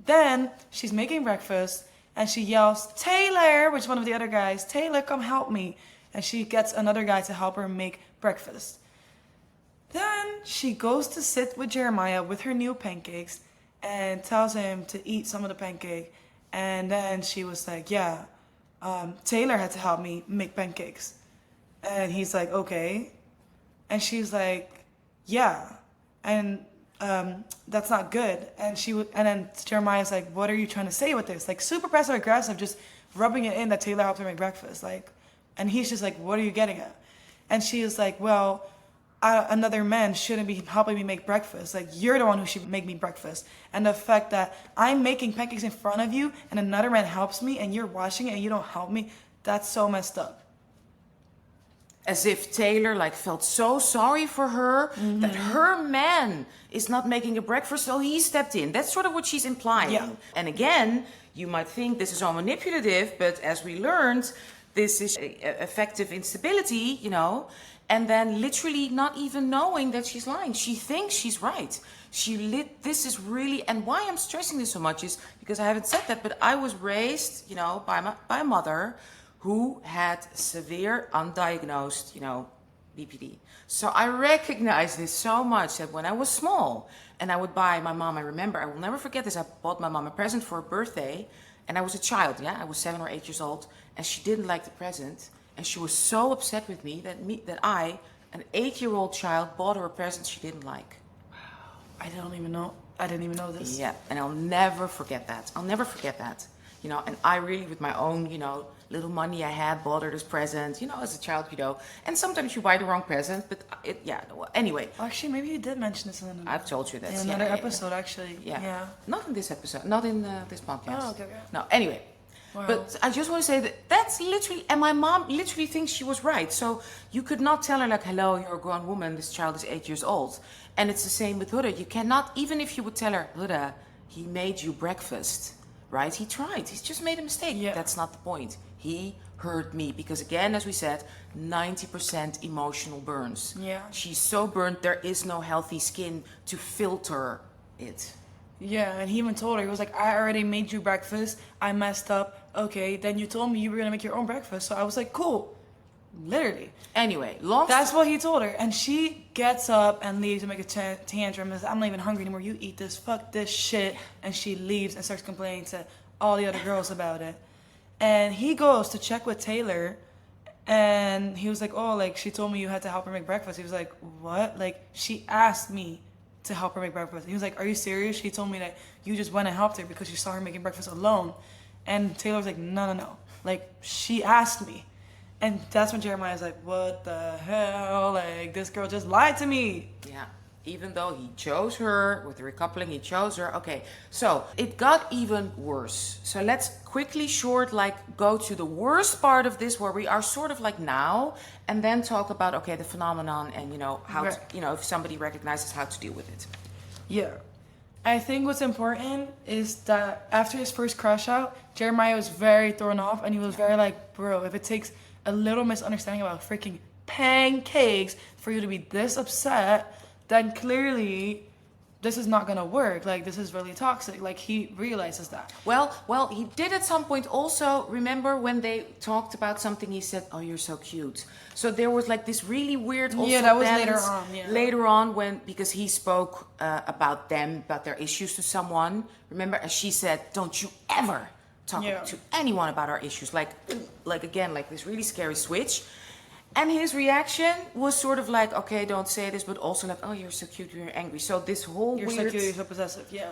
Speaker 2: Then she's making breakfast and she yells, Taylor, which is one of the other guys, Taylor, come help me. And she gets another guy to help her make breakfast. Then she goes to sit with Jeremiah with her new pancakes and tells him to eat some of the pancake. And then she was like, yeah, Taylor had to help me make pancakes. And he's like, okay. And she's like, yeah. And that's not good. And and then Jeremiah's like, what are you trying to say with this? Like super passive aggressive, just rubbing it in that Taylor helped her make breakfast. Like, and he's just like, what are you getting at? And she is like, well, another man shouldn't be helping me make breakfast. Like, you're the one who should make me breakfast. And the fact that I'm making pancakes in front of you and another man helps me and you're washing it and you don't help me, that's so messed up.
Speaker 1: As if Taylor like felt so sorry for her that her man is not making a breakfast, so he stepped in. That's sort of what she's implying.
Speaker 2: Yeah.
Speaker 1: And again, you might think this is all manipulative, but as we learned, this is affective instability, you know, and then literally not even knowing that she's lying. She thinks she's right. This is really, and why I'm stressing this so much is because I haven't said that, but I was raised, you know, by a mother who had severe undiagnosed, you know, BPD. So I recognize this so much that when I was small and I would buy my mom, I remember, I will never forget this, I bought my mom a present for her birthday and I was a child, yeah, I was 7 or 8 years old and she didn't like the present and she was so upset with me that I, an 8-year-old child, bought her a present she didn't like.
Speaker 2: I didn't even know this.
Speaker 1: Yeah, and I'll never forget that. I'll never forget that. You know, and I really, with my own, you know, little money I had, bought her this present, you know, as a child, you know. And sometimes you buy the wrong present, but well, anyway.
Speaker 2: Actually, maybe you did mention this in another,
Speaker 1: I've told you that.
Speaker 2: in another episode, actually. Yeah.
Speaker 1: Not in this episode, not in this podcast.
Speaker 2: Oh, okay.
Speaker 1: No, anyway.
Speaker 2: Wow.
Speaker 1: But I just want to say that that's literally, and my mom literally thinks she was right. So you could not tell her like, hello, you're a grown woman, this child is 8 years old. And it's the same with Huda. You cannot, even if you would tell her, Huda, he made you breakfast, right? He tried, he's just made a mistake.
Speaker 2: Yeah.
Speaker 1: That's not the point. He hurt me because again, as we said, 90% emotional burns.
Speaker 2: Yeah.
Speaker 1: She's so burnt, there is no healthy skin to filter it.
Speaker 2: Yeah, and he even told her, he was like, I already made you breakfast. I messed up. Okay, then you told me you were going to make your own breakfast. So I was like, cool. Literally.
Speaker 1: Anyway,
Speaker 2: that's what he told her. And she gets up and leaves to make a tantrum. And says, I'm not even hungry anymore. You eat this. Fuck this shit. And she leaves and starts complaining to all the other girls about it. And he goes to check with Taylor. And he was like, oh, like, she told me you had to help her make breakfast. He was like, what? Like, she asked me to help her make breakfast. He was like, are you serious? She told me that you just went and helped her because you saw her making breakfast alone. And Taylor was like, no. Like, she asked me. And that's when Jeremiah's like, what the hell? Like, this girl just lied to me.
Speaker 1: Yeah. Even though he chose her, with the recoupling, he chose her. Okay, so it got even worse. So let's quickly go to the worst part of this, where we are sort of like now, and then talk about, okay, the phenomenon and, you know, how,
Speaker 2: right.
Speaker 1: to, you know, if somebody recognizes how to deal with it.
Speaker 2: Yeah. I think what's important is that after his first crash out, Jeremiah was very thrown off, and he was very like, bro, if it takes a little misunderstanding about freaking pancakes for you to be this upset, then clearly this is not gonna work. Like, this is really toxic. Like, he realizes that.
Speaker 1: Well, he did at some point also, remember when they talked about something, he said, oh, you're so cute. So there was like this really weird also
Speaker 2: yeah, that was
Speaker 1: balance
Speaker 2: later on. Yeah.
Speaker 1: Later on because he spoke about their issues to someone. Remember, and she said, don't you ever talk to anyone about our issues. Like again, like this really scary switch. And his reaction was sort of like, okay, don't say this, but also like, oh, you're so cute, you're angry. So this whole
Speaker 2: You're
Speaker 1: weird...
Speaker 2: so cute, you're so possessive, yeah.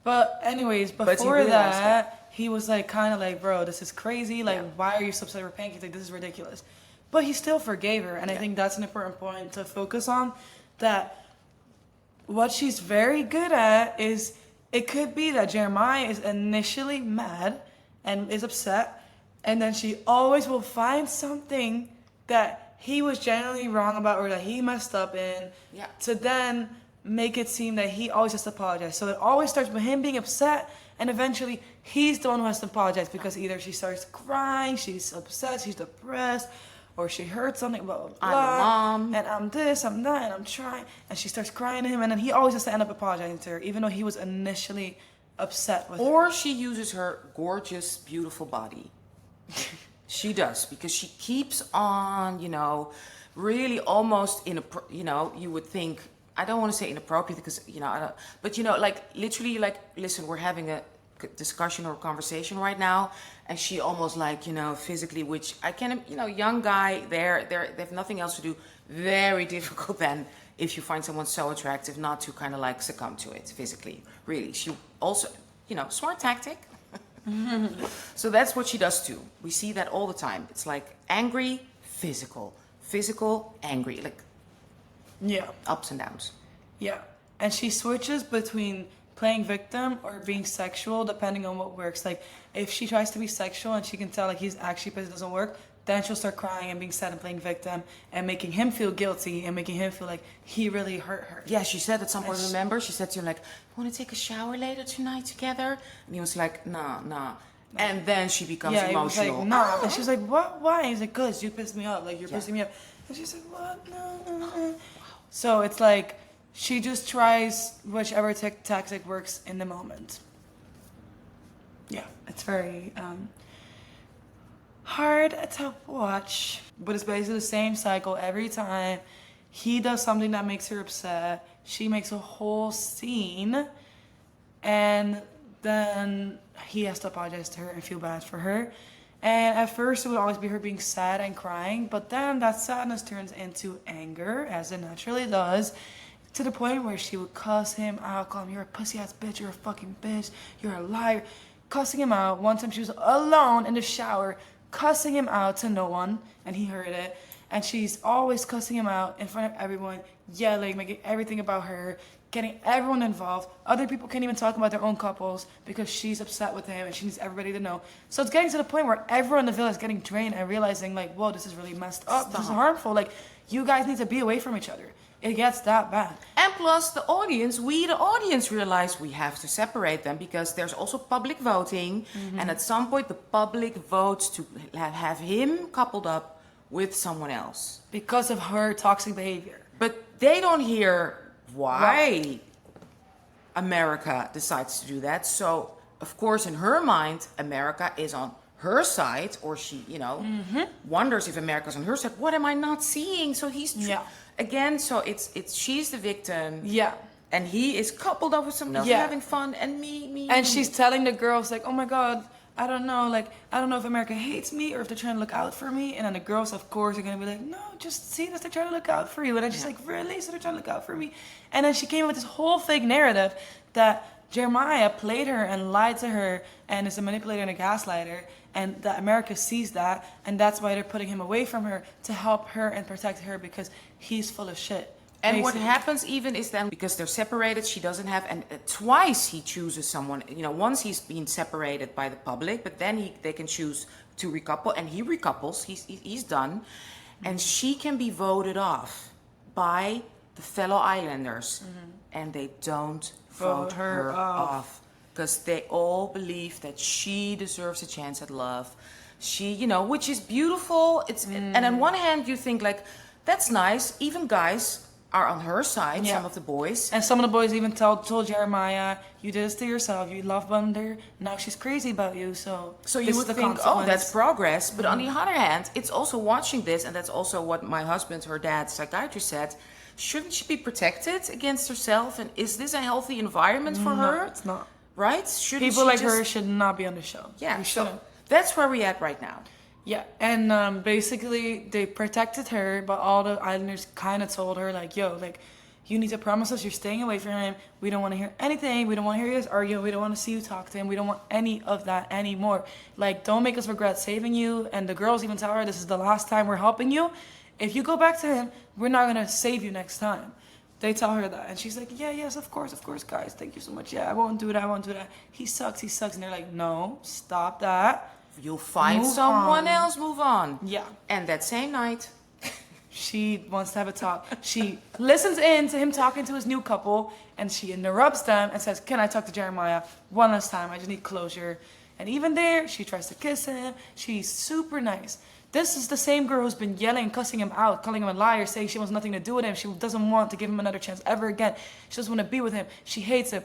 Speaker 2: But anyways,
Speaker 1: he
Speaker 2: before
Speaker 1: realized
Speaker 2: that, he was like, kind of like, bro, this is crazy. Like,
Speaker 1: Yeah.
Speaker 2: why are you so upset over pancakes? Like, this is ridiculous. But he still forgave her. And I think that's an important point to focus on. That what she's very good at is, it could be that Jeremiah is initially mad and is upset. And then she always will find something that he was genuinely wrong about, or that he messed up in,
Speaker 1: Yeah.
Speaker 2: to then make it seem that he always has to apologize. So it always starts with him being upset, and eventually he's the one who has to apologize because either she starts crying, she's upset, she's depressed, or she heard something, blah, blah, blah.
Speaker 1: I'm a mom.
Speaker 2: And I'm this, I'm that, and I'm trying. And she starts crying to him, and then he always has to end up apologizing to her, even though he was initially upset with her.
Speaker 1: Or she uses her gorgeous, beautiful body. She does, because she keeps on, you know, really almost you know, you would think, I don't want to say inappropriate because, you know, I don't, but, you know, like literally, like, listen, we're having a discussion or conversation right now, and she almost like, you know, physically, which I can, you know, young guy, they have nothing else to do. Very difficult then, if you find someone so attractive, not to kind of like succumb to it physically. Really, she also, you know, smart tactic. So that's what she does too. We see that all the time. It's like angry, physical, angry, like
Speaker 2: Yeah.
Speaker 1: ups and downs.
Speaker 2: Yeah. And she switches between playing victim or being sexual depending on what works. Like if she tries to be sexual and she can tell like he's actually pissed, it doesn't work, then she'll start crying and being sad and playing victim and making him feel guilty and making him feel like he really hurt her.
Speaker 1: Yeah, she said at some point, remember, she said to him like, want to take a shower later tonight together? And he was like, nah. And then she becomes
Speaker 2: Yeah,
Speaker 1: emotional.
Speaker 2: he was like, nah. And she was like, what? Why? He's like, cause you pissed me off. Like, you're pissing me off. And she's like, what? No. So it's like, she just tries whichever tactic works in the moment. Yeah, it's very hard to watch. But it's basically the same cycle every time. He does something that makes her upset. She makes a whole scene. And then he has to apologize to her and feel bad for her. And at first it would always be her being sad and crying, but then that sadness turns into anger, as it naturally does, to the point where she would cuss him out, call him, you're a pussy ass bitch, you're a fucking bitch, you're a liar, cussing him out. One time she was alone in the shower, cussing him out to no one, and he heard it. And she's always cussing him out in front of everyone, yelling, making everything about her, getting everyone involved. Other people can't even talk about their own couples because she's upset with him and she needs everybody to know. So it's getting to the point where everyone in the villa is getting drained and realizing like, whoa, this is really messed up. This is harmful. Like, you guys need to be away from each other. It gets that bad.
Speaker 1: And plus the audience, the audience realize we have to separate them because there's also public voting. And at some point the public votes to have him coupled up with someone else.
Speaker 2: Because of her toxic behavior.
Speaker 1: But they don't hear why America decides to do that. So, of course, in her mind, America is on her side, or she, you know, wonders if America's on her side. What am I not seeing? So he's again. So it's she's the victim.
Speaker 2: Yeah.
Speaker 1: And he is coupled up with someone else having fun, and me.
Speaker 2: And she's telling the girls like, oh my God, I don't know if America hates me or if they're trying to look out for me. And then the girls, of course, are gonna be like, no, just see this, they're trying to look out for you. And then she's like, really? So they're trying to look out for me? And then she came up with this whole fake narrative that Jeremiah played her and lied to her and is a manipulator and a gaslighter, and that America sees that, and that's why they're putting him away from her to help her and protect her because he's full of shit.
Speaker 1: And what happens even is then, because they're separated, she doesn't have, and twice he chooses someone, you know, once he's been separated by the public, but then they can choose to recouple, and he recouples, he's done, and she can be voted off by the fellow islanders, and they don't vote her off, because they all believe that she deserves a chance at love. She, you know, which is beautiful. And on one hand you think like, that's nice, even guys are on her side, some of the boys.
Speaker 2: And some of the boys even told Jeremiah, you did this to yourself, you love bombed her, now she's crazy about you, so
Speaker 1: you would think, oh, that's progress. But on the other hand, it's also watching this, and that's also what my husband, her dad, psychiatrist, said, shouldn't she be protected against herself? And is this a healthy environment for her?
Speaker 2: No, it's not.
Speaker 1: Right?
Speaker 2: People like her should not be on the show.
Speaker 1: Yeah, so that's where we're at right now.
Speaker 2: Yeah, and basically they protected her, but all the islanders kind of told her like, yo, like, you need to promise us you're staying away from him. We don't want to hear anything. We don't want to hear you guys argue. We don't want to see you talk to him. We don't want any of that anymore. Like, don't make us regret saving you. And the girls even tell her, this is the last time we're helping you. If you go back to him, we're not going to save you next time. They tell her that. And she's like, yes, of course, guys. Thank you so much. Yeah, I won't do that. He sucks. And they're like, no, stop that.
Speaker 1: You'll find someone else, move on.
Speaker 2: Yeah.
Speaker 1: And that same night,
Speaker 2: She wants to have a talk. She listens in to him talking to his new couple, and she interrupts them and says, "Can I talk to Jeremiah one last time? I just need closure." And even there, she tries to kiss him. She's super nice. This is the same girl who's been yelling, cussing him out, calling him a liar, saying she wants nothing to do with him. She doesn't want to give him another chance ever again. She doesn't want to be with him. She hates him.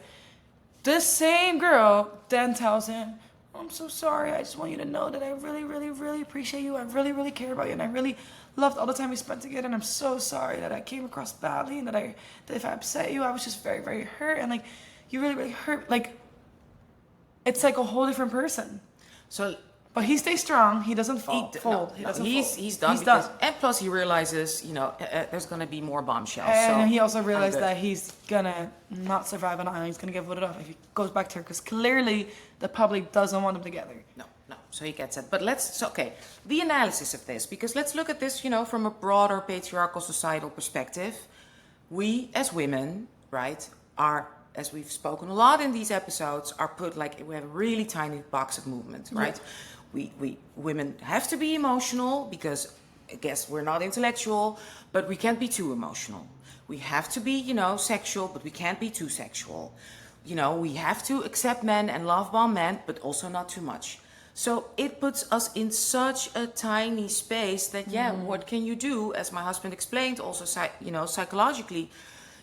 Speaker 2: This same girl then tells him, "I'm so sorry. I just want you to know that I really, really, really appreciate you. I really, really care about you. And I really loved all the time we spent together. And I'm so sorry that I came across badly and that if I upset you, I was just very, very hurt. And like, you really, really hurt." Like, it's like a whole different person.
Speaker 1: So,
Speaker 2: but he stays strong. He doesn't fold. He doesn't fold.
Speaker 1: He's done. And plus, he realizes, there's going to be more bombshells.
Speaker 2: And he also realized that he's gonna not survive on an island. He's gonna get voted off if he goes back to her, because clearly the public doesn't want them together.
Speaker 1: No. So he gets it. But the analysis of this, because let's look at this, from a broader patriarchal societal perspective. We as women, right, are, as we've spoken a lot in these episodes, are put we have a really tiny box of movement, right? Yeah. We women have to be emotional because I guess we're not intellectual, but we can't be too emotional. We have to be, sexual, but we can't be too sexual. We have to accept men and love bomb men, but also not too much. So it puts us in such a tiny space that, what can you do? As my husband explained, also, psychologically,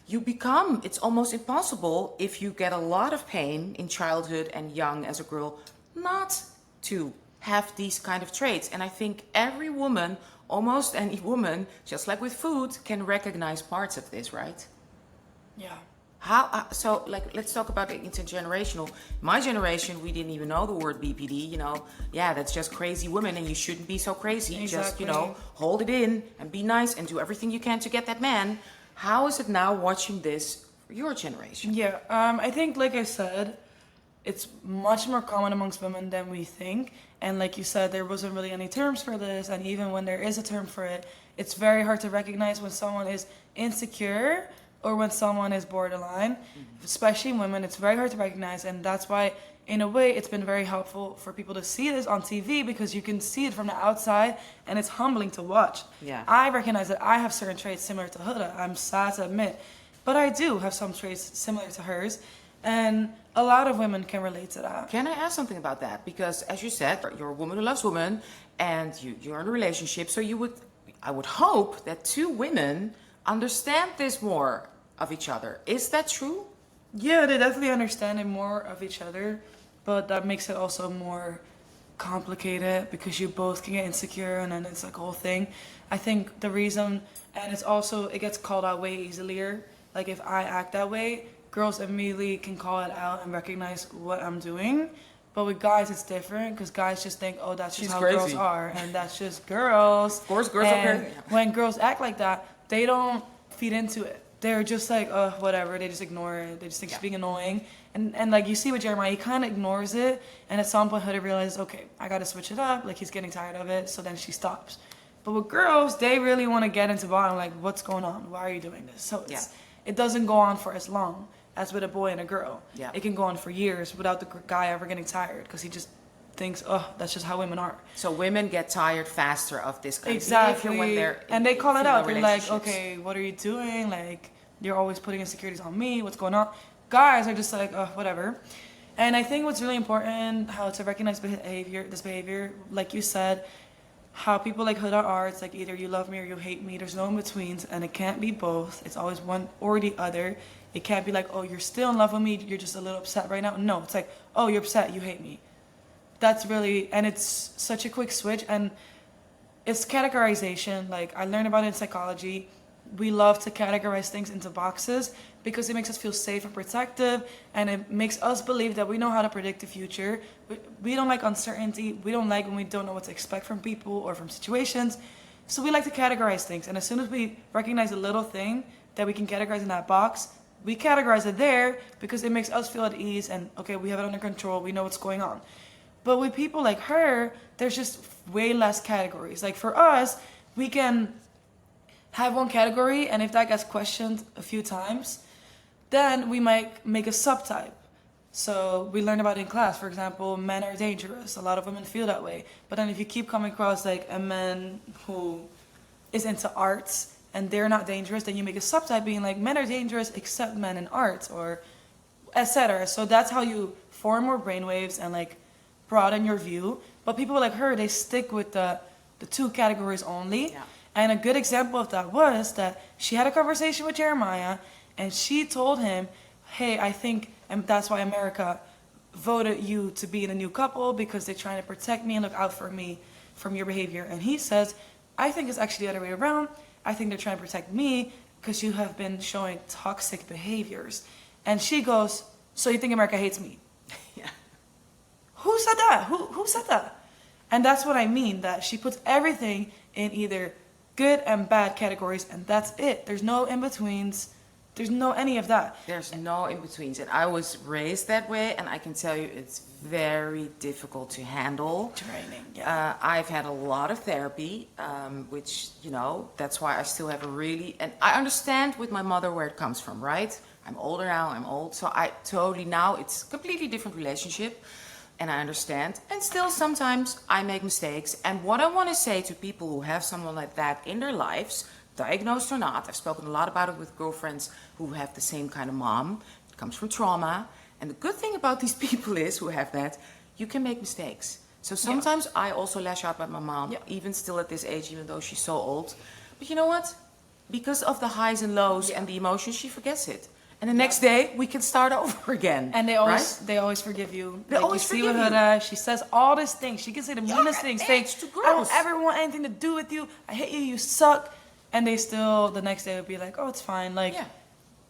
Speaker 1: it's almost impossible if you get a lot of pain in childhood and young as a girl, not to have these kind of traits. And I think every woman, almost any woman, just like with food, can recognize parts of this, right?
Speaker 2: Yeah.
Speaker 1: Let's talk about it intergenerational. My generation, we didn't even know the word BPD, that's just crazy women and you shouldn't be so crazy.
Speaker 2: Exactly.
Speaker 1: Just, hold it in and be nice and do everything you can to get that man. How is it now watching this for your generation?
Speaker 2: Yeah, I think, like I said, it's much more common amongst women than we think. And like you said, there wasn't really any terms for this. And even when there is a term for it, it's very hard to recognize when someone is insecure or when someone is borderline. Especially in women, it's very hard to recognize. And that's why, in a way, it's been very helpful for people to see this on TV, because you can see it from the outside and it's humbling to watch.
Speaker 1: Yeah.
Speaker 2: I recognize that I have certain traits similar to Huda. I'm sad to admit. But I do have some traits similar to hers. And a lot of women can relate to that.
Speaker 1: Can I ask something about that? Because as you said, you're a woman who loves women and you're in a relationship. So I would hope that two women understand this more of each other. Is that true?
Speaker 2: Yeah, they definitely understand it more of each other. But that makes it also more complicated because you both can get insecure and then it's like a whole thing. I think the reason, and it gets called out way easier. Like if I act that way, girls immediately can call it out and recognize what I'm doing. But with guys, it's different because guys just think, oh, that's just how
Speaker 1: crazy.
Speaker 2: Girls are. And that's just girls.
Speaker 1: Of course, girls are crazy.
Speaker 2: When girls act like that, they don't feed into it. They're just like, oh, whatever. They just ignore it. They just think she's being annoying. And like you see with Jeremiah, he kind of ignores it. And at some point, Huda realizes, okay, I got to switch it up. Like he's getting tired of it. So then she stops. But with girls, they really want to get into bottom. Like, what's going on? Why are you doing this? So it doesn't go on for as long as with a boy and a girl.
Speaker 1: Yeah.
Speaker 2: It can go on for years without the guy ever getting tired because he just thinks, oh, that's just how women are.
Speaker 1: So women get tired faster of this kind of
Speaker 2: behavior
Speaker 1: when they're
Speaker 2: and they call it out. They're like,
Speaker 1: relationships.
Speaker 2: okay, what are you doing? Like, you're always putting insecurities on me. What's going on? Guys are just like, oh, whatever. And I think what's really important, how to recognize this behavior, like you said, how people like Huda are, it's like either you love me or you hate me. There's no in-betweens, and it can't be both. It's always one or the other. It can't be like, oh, you're still in love with me, you're just a little upset right now. No, it's like, oh, you're upset, you hate me. That's really, and it's such a quick switch, and it's categorization. Like, I learned about it in psychology. We love to categorize things into boxes because it makes us feel safe and protective, and it makes us believe that we know how to predict the future. We don't like uncertainty. We don't like when we don't know what to expect from people or from situations. So we like to categorize things, and as soon as we recognize a little thing that we can categorize in that box, we categorize it there because it makes us feel at ease and, okay, we have it under control, we know what's going on. But with people like her, there's just way less categories. Like for us, we can have one category, and if that gets questioned a few times, then we might make a subtype. So we learned about it in class, for example, men are dangerous. A lot of women feel that way. But then if you keep coming across like a man who is into arts and they're not dangerous, then you make a subtype being like men are dangerous except men in arts, or etc. So that's how you form more brainwaves and like broaden your view. But people like her, they stick with the two categories only.
Speaker 1: Yeah.
Speaker 2: And a good example of that was that she had a conversation with Jeremiah and she told him, hey, I think, and that's why America voted you to be in a new couple, because they're trying to protect me and look out for me from your behavior. And he says, I think it's actually the other way around. I think they're trying to protect me because you have been showing toxic behaviors. And she goes, so you think America hates me?
Speaker 1: Yeah.
Speaker 2: Who said that? Who said that? And that's what I mean, that she puts everything in either good and bad categories, and that's it. There's no in-betweens. There's no any of that.
Speaker 1: There's no in-betweens. And I was raised that way, and I can tell you it's very difficult to handle.
Speaker 2: Training, yeah.
Speaker 1: I've had a lot of therapy, which, that's why I still have and I understand with my mother where it comes from, right? I'm older now, I'm old, so now it's a completely different relationship, and I understand. And still, sometimes I make mistakes. And what I want to say to people who have someone like that in their lives, diagnosed or not, I've spoken a lot about it with girlfriends who have the same kind of mom. It comes from trauma. And the good thing about these people is, who have that, you can make mistakes. So sometimes I also lash out at my mom, even still at this age, even though she's so old. But you know what? Because of the highs and lows and the emotions, she forgets it. And the next day, we can start over again.
Speaker 2: And they always forgive you.
Speaker 1: They always
Speaker 2: you see
Speaker 1: forgive
Speaker 2: with
Speaker 1: you.
Speaker 2: Huda, she says all these things. She can say the meanest things. Say,
Speaker 1: to
Speaker 2: I don't
Speaker 1: girls.
Speaker 2: ever want anything to do with you. I hate you. You suck. And they still, the next day, would be like, oh, it's fine. Like,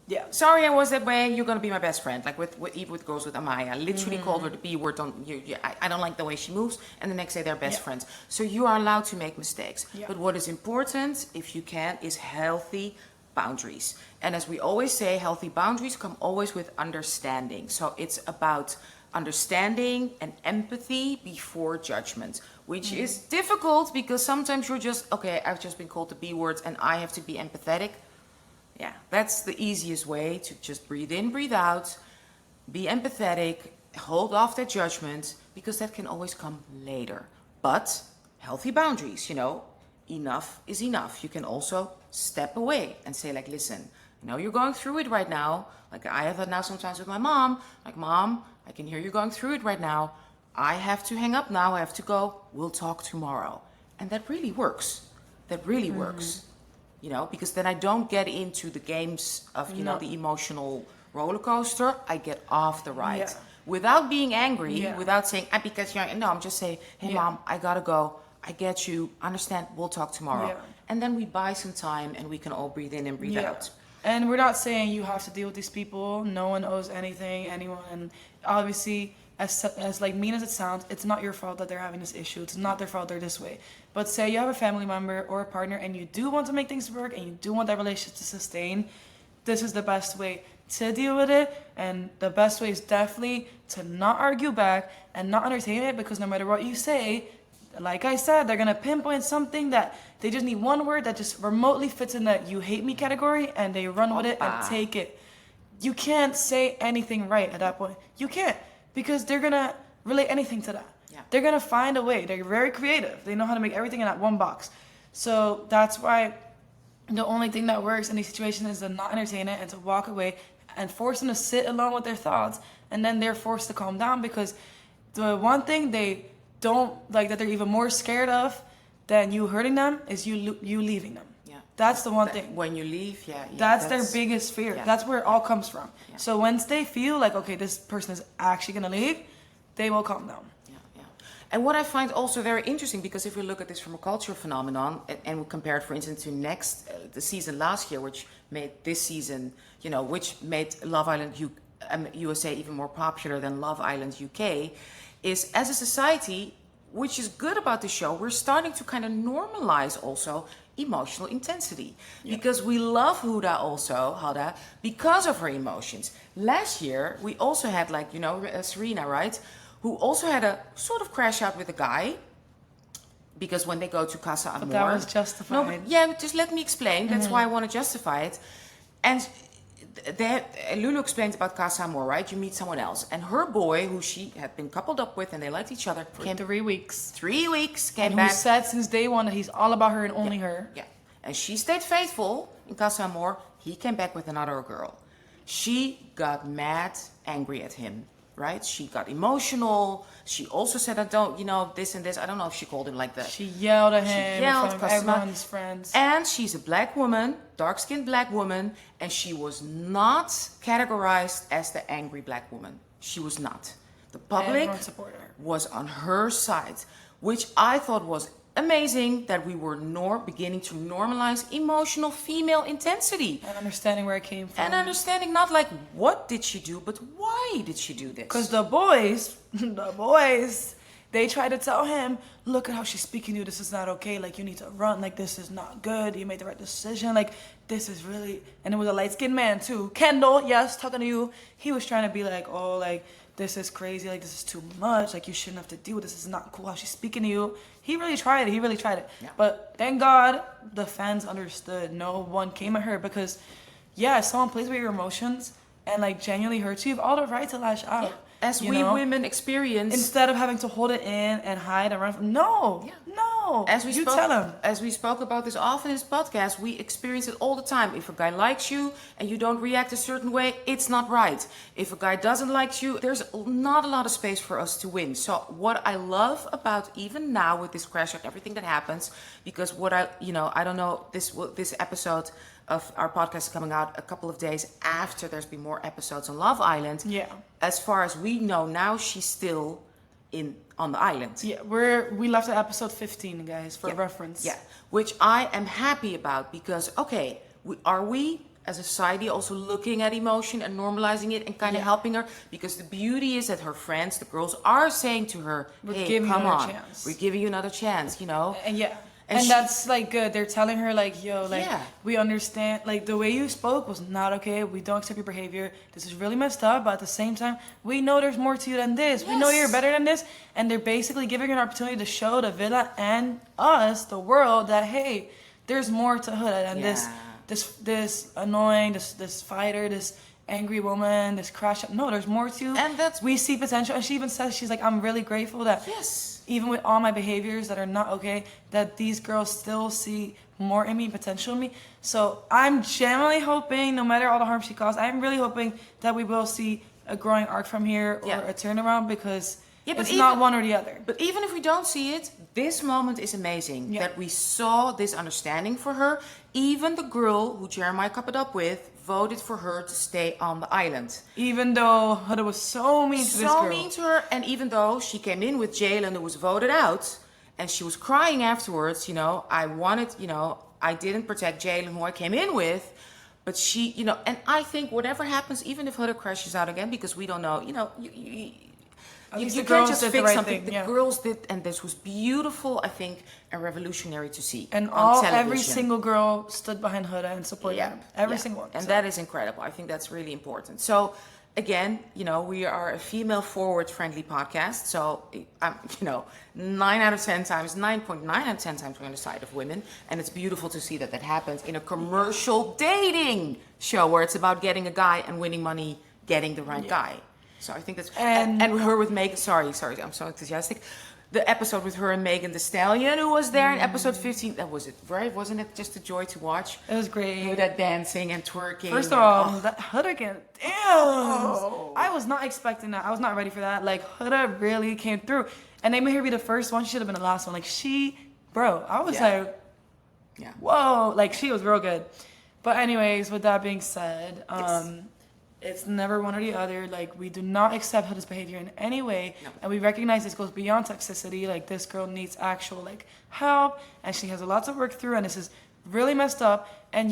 Speaker 2: yeah.
Speaker 1: Sorry, I was that way. You're gonna be my best friend. Like even with girls with Amaya, I literally called her the B word. I don't like the way she moves. And the next day they're best friends. So you are allowed to make mistakes.
Speaker 2: Yeah.
Speaker 1: But what is important, if you can, is healthy boundaries. And as we always say, healthy boundaries come always with understanding. So it's about understanding and empathy before judgment, which is difficult because sometimes you're just, okay, I've just been called the B words and I have to be empathetic. Yeah, that's the easiest way, to just breathe in, breathe out, be empathetic, hold off that judgment, because that can always come later. But healthy boundaries, enough is enough. You can also step away and say, like, listen, I know you're going through it right now. Like I have that now sometimes with my mom. Like, Mom, I can hear you're going through it right now. I have to hang up now. I have to go. We'll talk tomorrow. And that really works. That really works. Because then I don't get into the games of, the emotional roller coaster. I get off the ride without being angry, without saying, because you're, no, I'm just saying, hey, Mom, I gotta go. I get you. Understand. We'll talk tomorrow. Yeah. And then we buy some time and we can all breathe in and breathe out.
Speaker 2: And we're not saying you have to deal with these people. No one owes anyone. And obviously, as like mean as it sounds, it's not your fault that they're having this issue. It's not their fault they're this way. But say you have a family member or a partner and you do want to make things work and you do want that relationship to sustain, this is the best way to deal with it. And the best way is definitely to not argue back and not entertain it, because no matter what you say, like I said, they're going to pinpoint something that they just need one word that just remotely fits in that you hate me category, and they run with it and take it. You can't say anything right at that point. You can't, because they're going to relate anything to that. Yeah. They're going to find a way. They're very creative. They know how to make everything in that one box. So that's why the only thing that works in these situations is to not entertain it and to walk away and force them to sit alone with their thoughts, and then they're forced to calm down, because the one thing they don't like, that they're even more scared of than you hurting them, is you leaving them. Yeah, that's the one thing.
Speaker 1: When you leave,
Speaker 2: that's their biggest fear. Yeah. That's where it all comes from. Yeah. So once they feel like, okay, this person is actually gonna leave, they will calm down.
Speaker 1: And what I find also very interesting, because if we look at this from a cultural phenomenon and we compare it, for instance, to the season last year, which made this season, which made Love Island USA even more popular than Love Island UK, is, as a society, which is good about the show, we're starting to kind of normalize also emotional intensity. Yeah. Because we love Huda, because of her emotions. Last year, we also had, Serena, right? Who also had a sort of crash out with a guy, because when they go to Casa Amor...
Speaker 2: But that was justified.
Speaker 1: No, just let me explain. That's why I want to justify it. And Lulu explained about Casa Amor, right? You meet someone else. And her boy, who she had been coupled up with, and they liked each other...
Speaker 2: For 3 weeks.
Speaker 1: 3 weeks, came
Speaker 2: and
Speaker 1: back.
Speaker 2: Who said since day one that he's all about her and only her.
Speaker 1: Yeah. And she stayed faithful in Casa Amor. He came back with another girl. She got mad, angry at him, right? She got emotional. She also said, I don't, this and this. I don't know if she called him like that.
Speaker 2: She yelled at him in front of
Speaker 1: Cosima.
Speaker 2: everyone's friends.
Speaker 1: And she's a black woman, dark-skinned black woman, and she was not categorized as the angry black woman. She was not. The public was on her side, which I thought was amazing, that we were beginning to normalize emotional female intensity.
Speaker 2: And understanding where it came from.
Speaker 1: And understanding not like what did she do, but why did she do this?
Speaker 2: Because the boys, they tried to tell him, look at how she's speaking to you. This is not okay. Like, you need to run. Like, this is not good. You made the right decision. Like, this is really... And it was a light-skinned man, too. Kendall, yes, talking to you. He was trying to be like, oh, like, this is crazy. Like, this is too much. Like, you shouldn't have to deal with this. This is not cool how she's speaking to you. He really tried it.
Speaker 1: Yeah.
Speaker 2: But thank God the fans understood. No one came at her because, yeah, if someone plays with your emotions and, like, genuinely hurts you, you have all the right to lash out.
Speaker 1: Yeah. As we women experience,
Speaker 2: instead of having to hold it in and hide and run from, no.
Speaker 1: As we
Speaker 2: tell him.
Speaker 1: As we spoke about this often in this podcast, we experience it all the time. If a guy likes you and you don't react a certain way, it's not right. If a guy doesn't like you, there's not a lot of space for us to win. So what I love about even now with this crash out, everything that happens, because what I don't know, this episode of our podcast is coming out a couple of days after there's been more episodes on Love Island.
Speaker 2: Yeah.
Speaker 1: As far as we know now, she's still on the island.
Speaker 2: Yeah, we left at episode 15, guys, for reference.
Speaker 1: Yeah, which I am happy about because, okay, we as a society also looking at emotion and normalizing it and kind of helping her? Because the beauty is that her friends, the girls, are saying to her, hey, come on, we're giving you another chance, And that's like good. They're telling her like, yo, like we understand, like the way you spoke was not okay. We don't accept your behavior. This is really messed up. But at the same time, we know there's more to you than this. Yes. We know you're better than this. And they're basically giving her an opportunity to show the villa and us, the world, that hey, there's more to Huda than this annoying, this fighter, this angry woman, this crash. No, there's more to you. And we see potential. And she even says, she's like, I'm really grateful that even with all my behaviors that are not okay, that these girls still see more in me, potential in me. So I'm genuinely hoping, no matter all the harm she caused, I'm really hoping that we will see a growing arc from here or a turnaround, because it's not one or the other. But even if we don't see it, this moment is amazing. That we saw this understanding for her. Even the girl who Jeremiah coupled up with voted for her to stay on the island.
Speaker 2: Even though Huda was so mean to this girl.
Speaker 1: So mean to her. And even though she came in with Jalen, who was voted out, and she was crying afterwards, I didn't protect Jalen, who I came in with. But she, and I think whatever happens, even if Huda crashes out again, because we don't know, you can't just fix something. The girls did, and this was beautiful, I think, and revolutionary to see.
Speaker 2: And every single girl stood behind Huda and supported them. Every single one.
Speaker 1: And that is incredible. I think that's really important. So, again, we are a female-forward friendly podcast. So, 9 out of 10 times, 9.9 out of 10 times we're on the side of women. And it's beautiful to see that happens in a commercial dating show where it's about getting a guy and winning money, getting the right guy. So I think that's and her with Megan. Sorry, I'm so enthusiastic. The episode with her and Megan Thee Stallion, who was there in episode 15. That was it, right? Wasn't it just a joy to watch?
Speaker 2: It was great.
Speaker 1: Huda dancing and twerking.
Speaker 2: First of all, that Huda damn. I was not expecting that. I was not ready for that. Like Huda really came through, and they made her be the first one. She should have been the last one. Like I was like, whoa, like she was real good. But anyways, with that being said, it's never one or the other. Like, we do not accept Huda's behavior in any way. No. And we recognize this goes beyond toxicity. Like, this girl needs actual, help. And she has a lot to work through. And this is really messed up. And,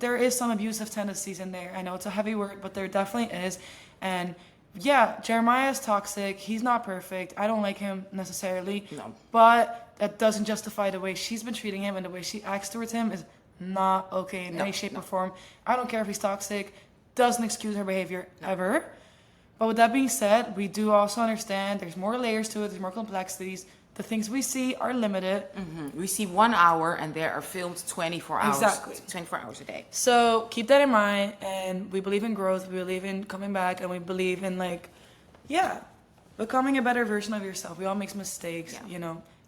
Speaker 2: there is some abusive tendencies in there. I know it's a heavy word, but there definitely is. And, Jeremiah is toxic. He's not perfect. I don't like him necessarily. No. But that doesn't justify the way she's been treating him. And the way she acts towards him is not okay in any shape or form. I don't care if he's toxic. Doesn't excuse her behavior ever. But with that being said, we do also understand there's more layers to it, there's more complexities. The things we see are limited.
Speaker 1: Mm-hmm. We see 1 hour and they are filmed 24 hours.
Speaker 2: Exactly.
Speaker 1: 24 hours a day.
Speaker 2: So keep that in mind, and we believe in growth, we believe in coming back, and we believe in becoming a better version of yourself. We all make mistakes,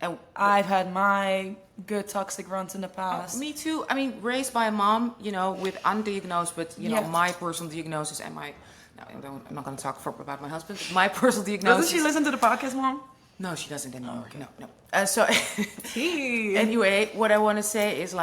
Speaker 1: And
Speaker 2: I've had my good toxic runs in the past.
Speaker 1: me too. I mean, raised by a mom, with undiagnosed, but
Speaker 2: Yeah.
Speaker 1: my personal diagnosis and my. No, I'm not going to talk about my husband. But my personal diagnosis.
Speaker 2: Doesn't she listen to the podcast, Mom?
Speaker 1: No, she doesn't anymore.
Speaker 2: Oh, okay.
Speaker 1: No. So anyway, what I want to say is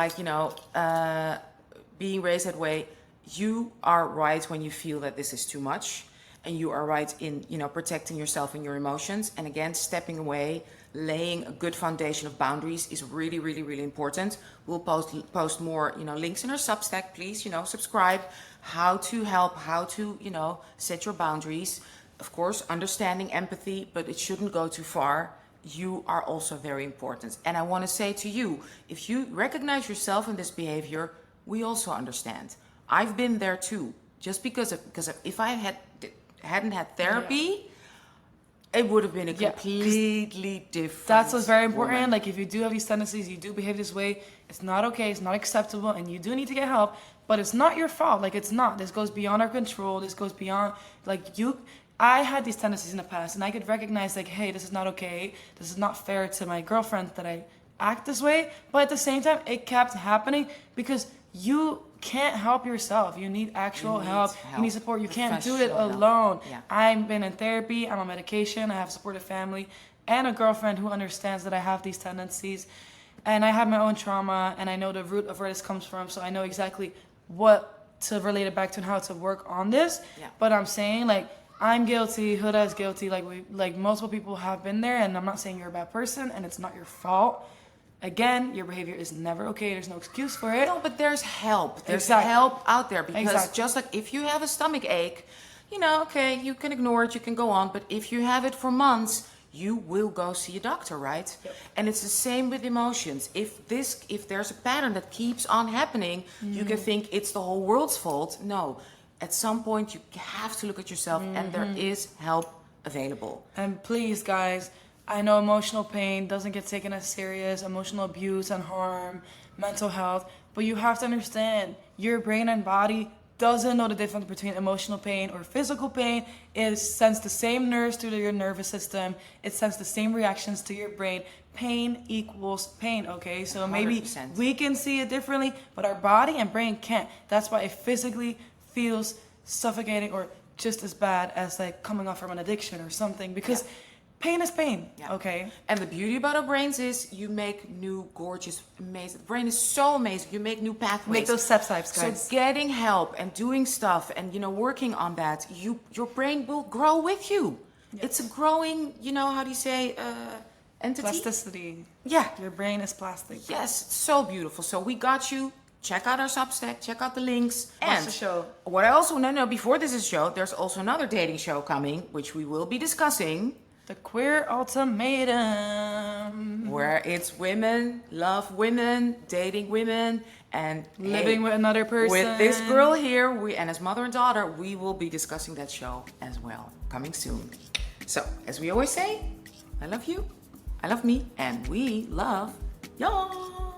Speaker 1: being raised that way, you are right when you feel that this is too much, and you are right in protecting yourself and your emotions. And again, stepping away, laying a good foundation of boundaries is really, really, really important. We'll post more links in our Substack. Please subscribe. How to help, how to set your boundaries. Of course, understanding, empathy, but it shouldn't go too far. You are also very important. And I want to say to you, if you recognize yourself in this behavior, we also understand. I've been there too. Just because if I hadn't had therapy, it would have been a completely different.
Speaker 2: That's what's very important.
Speaker 1: woman.
Speaker 2: Like if you do have these tendencies, you do behave this way, it's not okay, it's not acceptable, and you do need to get help. But it's not your fault. Like it's not. This goes beyond our control. This goes beyond I had these tendencies in the past, and I could recognize hey, this is not okay. This is not fair to my girlfriend that I act this way. But at the same time, it kept happening because you can't help yourself. You need actual help. You need support. You can't do it alone.
Speaker 1: Yeah.
Speaker 2: I've been in therapy. I'm on medication. I have a supportive family and a girlfriend who understands that I have these tendencies. And I have my own trauma, and I know the root of where this comes from. So I know exactly what to relate it back to and how to work on this.
Speaker 1: Yeah.
Speaker 2: But I'm saying I'm guilty, Huda is guilty, multiple people have been there, and I'm not saying you're a bad person and it's not your fault. Again, your behavior is never okay, there's no excuse for it.
Speaker 1: No, but there's help. There's
Speaker 2: Exactly.
Speaker 1: help out there because
Speaker 2: Exactly.
Speaker 1: just like if you have a stomach ache, okay, you can ignore it, you can go on, but if you have it for months, you will go see a doctor, right?
Speaker 2: Yep.
Speaker 1: And it's the same with emotions. If there's a pattern that keeps on happening, you can think it's the whole world's fault. No. At some point, you have to look at yourself, and there is help available.
Speaker 2: And please, guys, I know emotional pain doesn't get taken as serious, emotional abuse and harm, mental health, but you have to understand your brain and body doesn't know the difference between emotional pain or physical pain. It sends the same nerves to your nervous system. It sends the same reactions to your brain. Pain equals pain, okay? So maybe
Speaker 1: 100%.
Speaker 2: we can see it differently, but our body and brain can't. That's why it physically feels suffocating or just as bad as coming off from an addiction or something, because pain is pain.
Speaker 1: Yeah.
Speaker 2: Okay.
Speaker 1: And the beauty about our brains is you make new, gorgeous, amazing. The brain is so amazing. You make new pathways.
Speaker 2: Make those step types, guys.
Speaker 1: So getting help and doing stuff and working on that, your brain will grow with you.
Speaker 2: Yes.
Speaker 1: It's a growing, how do you say, entity?
Speaker 2: Plasticity.
Speaker 1: Yeah.
Speaker 2: Your brain is plastic.
Speaker 1: Yes, it's so beautiful. So we got you. Check out our Substack, check out the links.
Speaker 2: Watch the show.
Speaker 1: What I also before this is show, there's also another dating show coming, which we will be discussing.
Speaker 2: The Queer Ultimatum.
Speaker 1: Where it's women, love women, dating women, and
Speaker 2: Living with another person.
Speaker 1: With this girl here, and as mother and daughter, we will be discussing that show as well, coming soon. So, as we always say, I love you, I love me, and we love y'all.